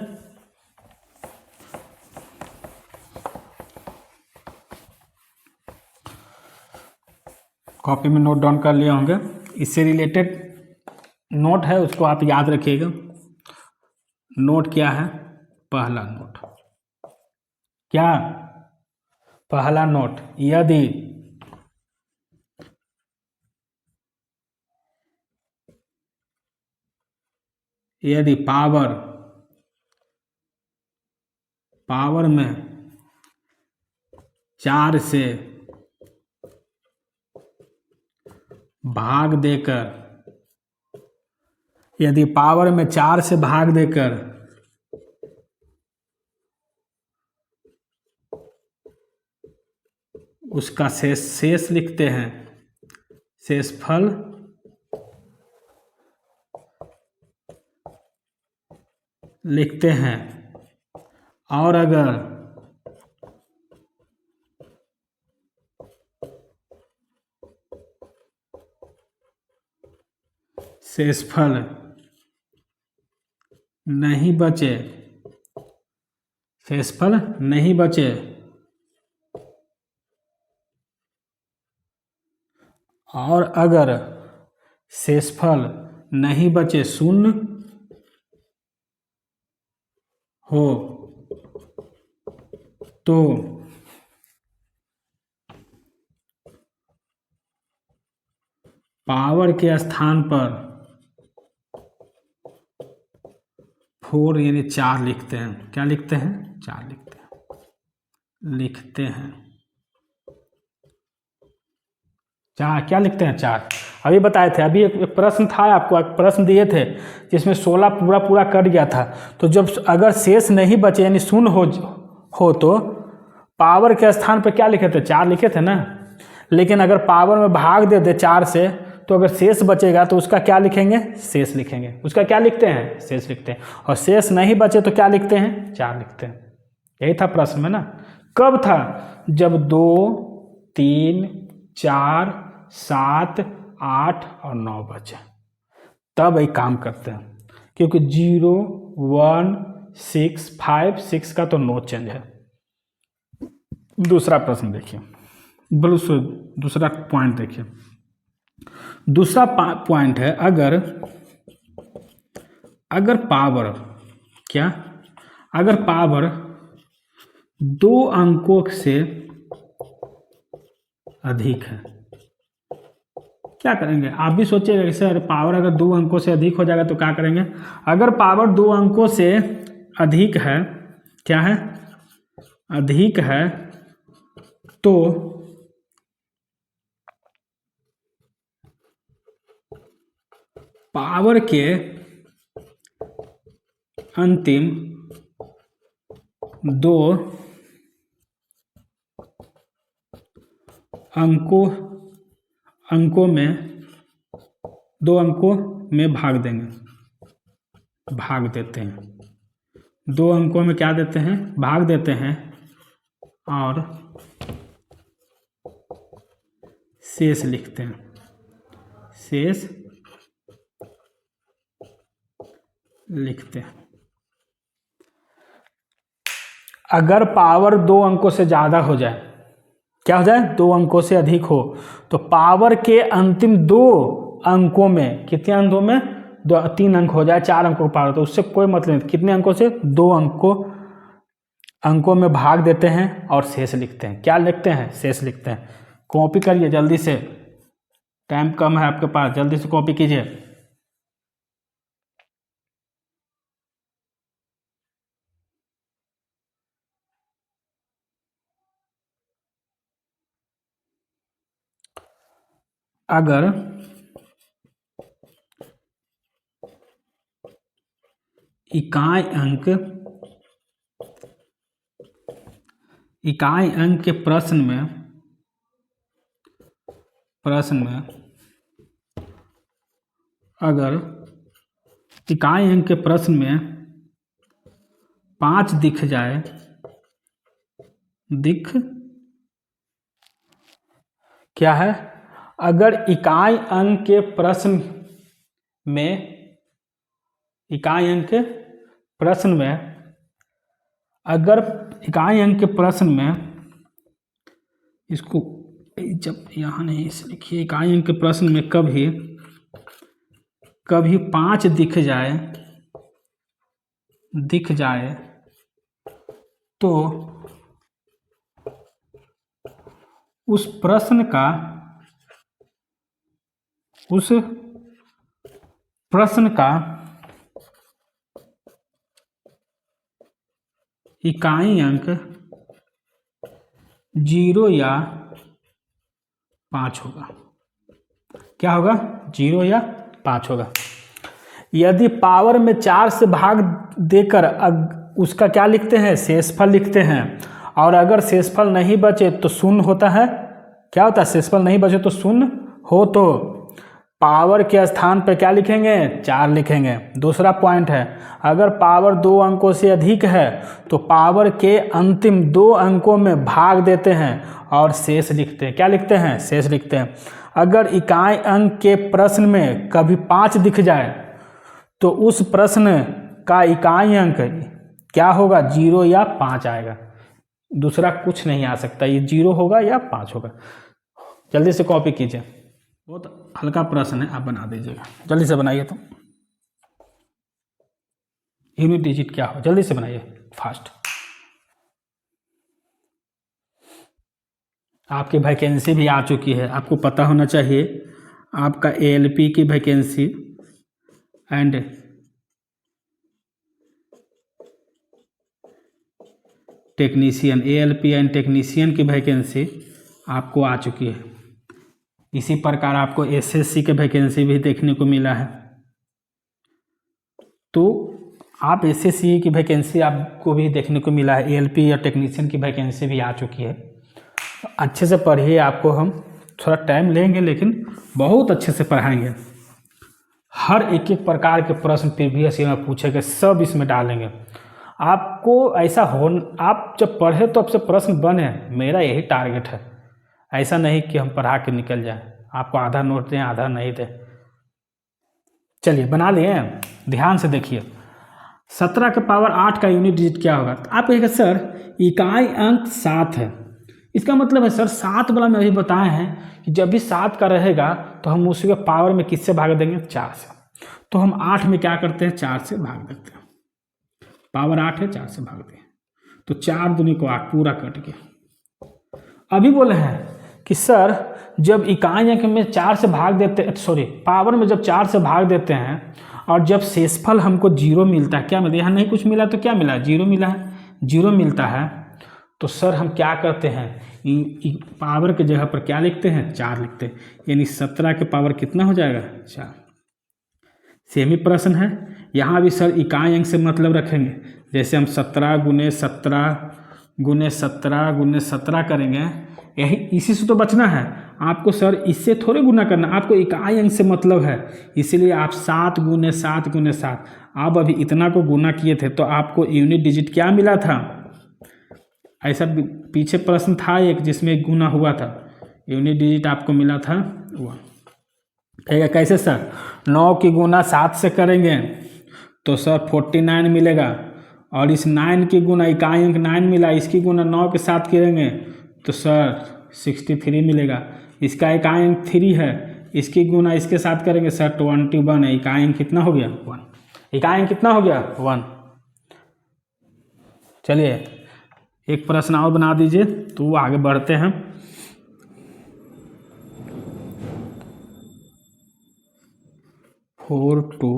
कॉपी में नोट डाउन कर लिए होंगे। इससे रिलेटेड नोट है, उसको आप याद रखिएगा। नोट क्या है, पहला नोट क्या, पहला नोट, यदि पावर में 4 से भाग देकर, यदि पावर में 4 से भाग देकर उसका शेष लिखते हैं, शेषफल लिखते हैं। और अगर शेषफल नहीं बचे, शेषफल नहीं बचे और अगर शेषफल नहीं बचे, शून्य हो, तो पावर के स्थान पर 4 यानी 4 लिखते हैं। क्या लिखते हैं, 4 लिखते हैं। क्या लिखते हैं, 4। अभी बताए थे, अभी एक प्रश्न था, आपको एक प्रश्न दिए थे जिसमें 16 पूरा कट गया था। तो जब अगर शेष नहीं बचे यानी शून्य हो तो पावर के स्थान पर क्या लिखे थे, 4 लिखे थे ना। लेकिन अगर पावर में भाग दे दे 4 से, तो अगर शेष बचेगा तो उसका क्या लिखेंगे, शेष लिखेंगे। उसका क्या लिखते हैं, शेष लिखते हैं। और शेष नहीं बचे तो क्या लिखते हैं, 4 लिखते हैं। यही था प्रश्न में ना। कब था, जब 2, 3, 4, 7, 8 और 9 बचे, तब एक काम करते हैं। क्योंकि 0, 1, 6, 5, 6 का तो नो चेंज है। दूसरा प्रश्न देखिए, दूसरा पॉइंट देखिए। दूसरा पॉइंट है, अगर पावर क्या, अगर पावर 2 अंकों से अधिक है, क्या करेंगे। आप भी सोचिएगा कि सर पावर अगर 2 अंकों से अधिक हो जाएगा तो क्या करेंगे। अगर पावर 2 अंकों से अधिक है, क्या है, अधिक है, तो पावर के अंतिम 2 अंकों में भाग देते हैं। 2 अंकों में क्या देते हैं, भाग देते हैं और शेष लिखते हैं, शेष लिखते हैं। अगर पावर 2 अंकों से ज़्यादा हो जाए, क्या हो जाए, 2 अंकों से अधिक हो, तो पावर के अंतिम 2 अंकों में, कितने अंकों में, 3 अंक हो जाए, 4 अंकों का पावर, तो उससे कोई मतलब नहीं। कितने अंकों से, 2 अंकों में भाग देते हैं और शेष लिखते हैं। क्या लिखते हैं, शेष लिखते हैं। कॉपी करिए जल्दी से, टाइम कम है आपके पास, जल्दी से कॉपी कीजिए। अगर इकाई अंक के प्रश्न में अगर इकाई अंक के प्रश्न में 5 दिख जाए, क्या है, अगर इकाई अंक के प्रश्न में इसको जब यहाँ नहीं इसे लिखिए, इकाई अंक के प्रश्न में कभी 5 दिख जाए तो उस प्रश्न का इकाई अंक 0 या 5 होगा। क्या होगा, 0 या 5 होगा। यदि पावर में 4 से भाग देकर उसका क्या लिखते हैं, शेषफल लिखते हैं, और अगर शेषफल नहीं बचे तो शून्य होता है। क्या होता है, शेषफल नहीं बचे तो शून्य हो, तो पावर के स्थान पर क्या लिखेंगे, 4 लिखेंगे। दूसरा पॉइंट है, अगर पावर 2 अंकों से अधिक है तो पावर के अंतिम 2 अंकों में भाग देते हैं और शेष लिखते हैं। क्या लिखते हैं, शेष लिखते हैं। अगर इकाई अंक के प्रश्न में कभी 5 दिख जाए तो उस प्रश्न का इकाई अंक क्या होगा, 0 या 5 आएगा। दूसरा कुछ नहीं आ सकता, ये 0 होगा या 5 होगा। जल्दी से कॉपी कीजिए, बहुत हल्का प्रश्न है, आप बना दीजिएगा, जल्दी से बनाइए। तो यूनिट डिजिट क्या हो, जल्दी से बनाइए, फास्ट। आपकी वैकेंसी भी आ चुकी है, आपको पता होना चाहिए। आपका एएलपी की vacancy and technician, ALP and technician की वैकेंसी आपको आ चुकी है। इसी प्रकार आपको एसएससी के वैकेंसी भी देखने को मिला है। तो आप एसएससी की वैकेंसी आपको भी देखने को मिला है, एएलपी या टेक्नीशियन की वैकेंसी भी आ चुकी है। अच्छे से पढ़िए, आपको हम थोड़ा टाइम लेंगे लेकिन बहुत अच्छे से पढ़ाएंगे। हर एक प्रकार के प्रश्न प्रीवियस ईयर में पूछे गए सब इसमें डालेंगे। आपको ऐसा हो, आप जब पढ़े तो आपसे प्रश्न बने, मेरा यही टारगेट है। ऐसा नहीं कि हम पढ़ा के निकल जाएं, आपको आधा नोट दें आधा नहीं दें। चलिए बना लिए, ध्यान से देखिए। 17 के पावर 8 का यूनिट डिजिट क्या होगा। तो आप कहेंगे सर इकाई अंक 7 है, इसका मतलब है सर 7 वाला में अभी बताए हैं कि जब भी 7 का रहेगा तो हम उसी के पावर में किससे भाग देंगे, 4 से। तो हम 8 में क्या करते हैं, 4 से भाग देते हैं। पावर 8 है, 4 से भागते हैं तो 4 दूनी को 8 पूरा कट गया। अभी बोले हैं कि सर जब इकाई अंक में 4 से भाग देते, पावर में जब 4 से भाग देते हैं और जब शेषफल हमको 0 मिलता है, क्या मिलता है, यहाँ नहीं कुछ मिला तो क्या मिला, 0 मिला है, 0 मिलता है, तो सर हम क्या करते हैं, पावर के जगह पर क्या लिखते हैं, 4 लिखते हैं। यानी 17 के पावर कितना हो जाएगा, 4। सेम ही प्रश्न है, यहाँ भी सर इकाई अंक से मतलब रखेंगे। जैसे हम 17 गुने 17 करेंगे, यही इसी से तो बचना है आपको। सर इससे थोड़े गुना करना, आपको इकाई अंक से मतलब है, इसीलिए आप 7 गुने 7। आप अभी इतना को गुना किए थे तो आपको यूनिट डिजिट क्या मिला था। ऐसा पीछे प्रश्न था एक जिसमें गुना हुआ था, यूनिट डिजिट आपको मिला था वो। कैसे सर, 9 की गुना 7 से करेंगे तो सर 49 मिलेगा, और इस 9 के गुना इकाई अंक 9 मिला, इसकी गुना 9 के साथ करेंगे तो सर 63 मिलेगा। इसका इकाई अंक 3 है, इसकी गुना इसके साथ करेंगे सर 21 है। इकाई अंक कितना हो गया 1। इकाई अंक कितना हो गया 1। चलिए एक प्रश्न और बना दीजिए तो आगे बढ़ते हैं। फोर टू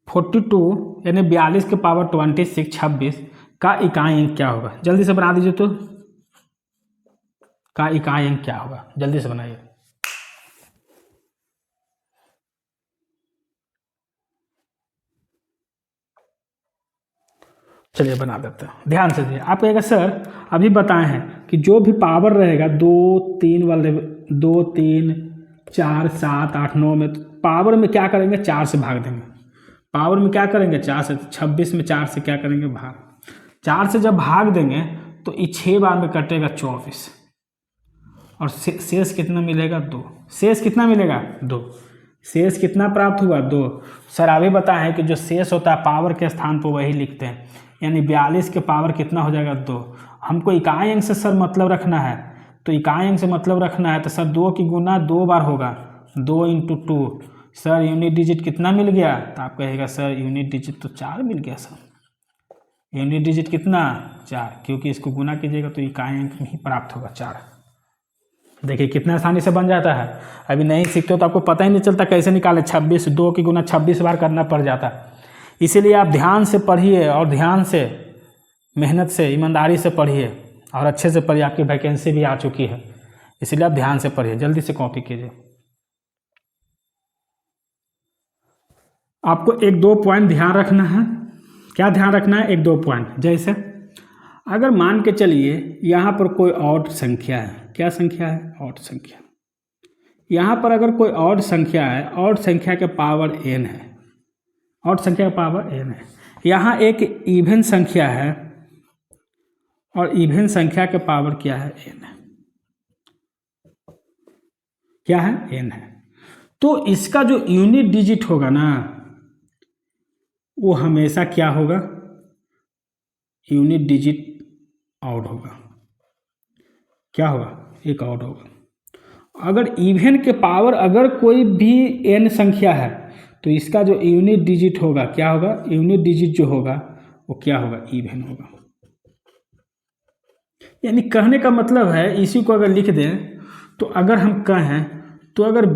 42 यानी 42 के पावर 26 26 का इकाई अंक क्या होगा? जल्दी से बना दीजिए तो। का इकाई अंक क्या होगा? जल्दी से बनाइए। चलिए बना देते हैं, ध्यान से दिए। आप कहेगा सर अभी बताए हैं कि जो भी पावर रहेगा 2 3 वाले 2 3 4 7 8 9 में, तो पावर में क्या करेंगे 4 से भाग देंगे। पावर में क्या करेंगे 4 से, 26 में 4 से क्या करेंगे भाग। 4 से जब भाग देंगे तो ये 6 बार में कटेगा 24 और शेष कितना मिलेगा 2। शेष कितना मिलेगा 2। शेष कितना प्राप्त हुआ 2। सर अभी बताएं कि जो शेष होता है पावर के स्थान पर वही लिखते हैं, यानी 42 के पावर कितना हो जाएगा 2। हमको इकाई अंक से सर मतलब रखना है, तो इकाई अंक से मतलब रखना है तो सर 2 की गुना 2 बार होगा, 2 × 2। सर यूनिट डिजिट कितना मिल गया? तो आप कहेगा सर यूनिट डिजिट तो 4 मिल गया सर। यूनिट डिजिट कितना 4, क्योंकि इसको गुना कीजिएगा तो इकाई अंक ही प्राप्त होगा 4। देखिए कितना आसानी से बन जाता है। अभी नहीं सीखते हो तो आपको पता ही नहीं चलता कैसे निकाले। 26 2 की गुना 26 बार करना पड़ जाता है। इसीलिए आप ध्यान से पढ़िए और ध्यान से मेहनत से ईमानदारी से पढ़िए और अच्छे से पढ़िए। आपकी वैकेंसी भी आ चुकी है, इसलिए आप ध्यान से पढ़िए, जल्दी से कॉपी कीजिए। आपको 1-2 पॉइंट ध्यान रखना है। क्या ध्यान रखना है? 1-2 पॉइंट। जैसे अगर मान के चलिए यहाँ पर कोई ऑड संख्या है। क्या संख्या है? ऑड संख्या। यहाँ पर अगर कोई ऑड संख्या है, ऑड संख्या के पावर n है, ऑड संख्या का पावर n है। यहाँ एक इवन संख्या है और इवन संख्या के पावर क्या है? n है। क्या है? n है। तो इसका जो यूनिट डिजिट होगा ना वो हमेशा क्या होगा? यूनिट डिजिट ऑड होगा। क्या होगा? एक ऑड होगा। अगर इवन के पावर अगर कोई भी n संख्या है तो इसका जो यूनिट डिजिट होगा क्या होगा? यूनिट डिजिट जो होगा वो क्या होगा? इवन होगा। यानी कहने का मतलब है, इसी को अगर लिख दें तो अगर हम कहें तो अगर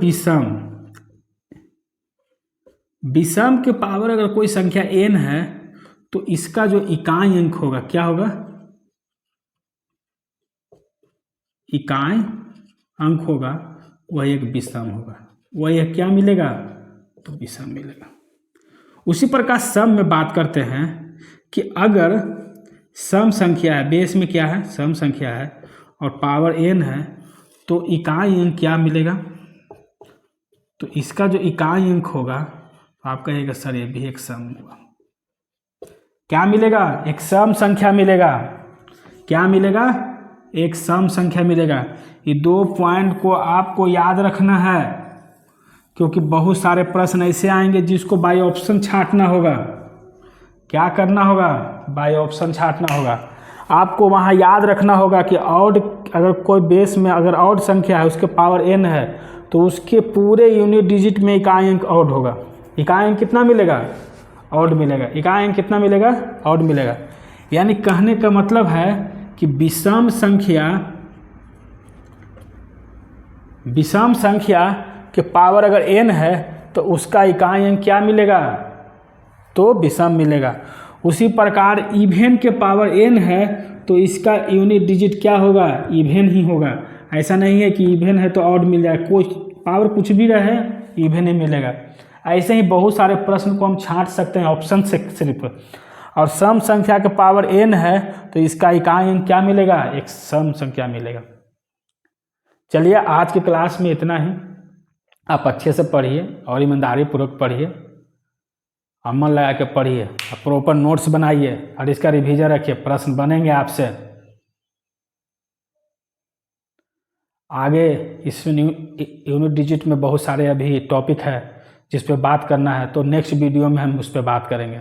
विषम के पावर अगर कोई संख्या n है तो इसका जो इकाई अंक होगा क्या होगा? इकाई अंक होगा वह एक विषम होगा। वह क्या मिलेगा? तो विषम मिलेगा। उसी प्रकार सम में बात करते हैं कि अगर सम संख्या है, बेस में क्या है? सम संख्या है और पावर n है तो इकाई अंक क्या मिलेगा? तो इसका जो इकाई अंक होगा आप कहेगा सर ये भी एक सम होगा। क्या मिलेगा? एक सम संख्या मिलेगा। क्या मिलेगा? एक सम संख्या मिलेगा। ये 2 पॉइंट को आपको याद रखना है, क्योंकि बहुत सारे प्रश्न ऐसे आएंगे जिसको बाय ऑप्शन छांटना होगा। क्या करना होगा? बाय ऑप्शन छांटना होगा। आपको वहाँ याद रखना होगा कि ऑड अगर कोई बेस में अगर ऑड संख्या है उसके पावर n है तो उसके पूरे यूनिट डिजिट में इकाई अंक ऑड होगा। इकाई अंक कितना मिलेगा? ऑड मिलेगा। इकाई अंक कितना मिलेगा? ऑड मिलेगा। यानी कहने का मतलब है कि विषम संख्या के पावर अगर n है तो उसका इकाई अंक क्या मिलेगा? तो विषम मिलेगा। उसी प्रकार इवन के पावर n है तो इसका यूनिट डिजिट क्या होगा? इवन ही होगा। ऐसा नहीं है कि इवन है तो ऑड मिल जाए, कोई पावर कुछ भी रहे इवन ही मिलेगा। ऐसे ही बहुत सारे प्रश्न को हम छांट सकते हैं ऑप्शन से सिर्फ। और सम संख्या के पावर n है तो इसका इकाई अंक क्या मिलेगा? एक सम संख्या मिलेगा। चलिए आज की क्लास में इतना ही। आप अच्छे से पढ़िए और ईमानदारी पूर्वक पढ़िए और मन लगा के पढ़िए और प्रॉपर नोट्स बनाइए और इसका रिवीजन रखिए, प्रश्न बनेंगे आपसे। आगे इस यूनिट डिजिट में बहुत सारे अभी टॉपिक है जिस पे बात करना है, तो नेक्स्ट वीडियो में हम उस पर बात करेंगे।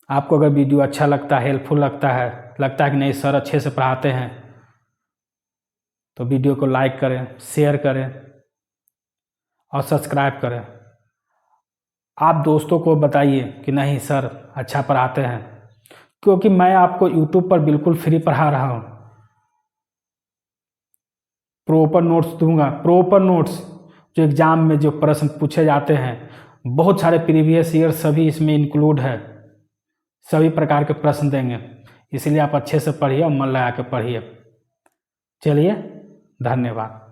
आपको अगर वीडियो अच्छा लगता है, हेल्पफुल लगता है कि नहीं सर अच्छे से पढ़ाते हैं, तो वीडियो को लाइक करें, शेयर करें और सब्सक्राइब करें। आप दोस्तों को बताइए कि नहीं सर अच्छा पढ़ाते हैं, क्योंकि मैं आपको यूट्यूब पर बिल्कुल फ्री पढ़ा रहा हूँ। प्रॉपर नोट्स दूंगा, प्रॉपर नोट्स जो एग्ज़ाम में जो प्रश्न पूछे जाते हैं, बहुत सारे प्रीवियस ईयर सभी इसमें इंक्लूड है, सभी प्रकार के प्रश्न देंगे। इसलिए आप अच्छे से पढ़िए और मन लगा के पढ़िए। चलिए, धन्यवाद।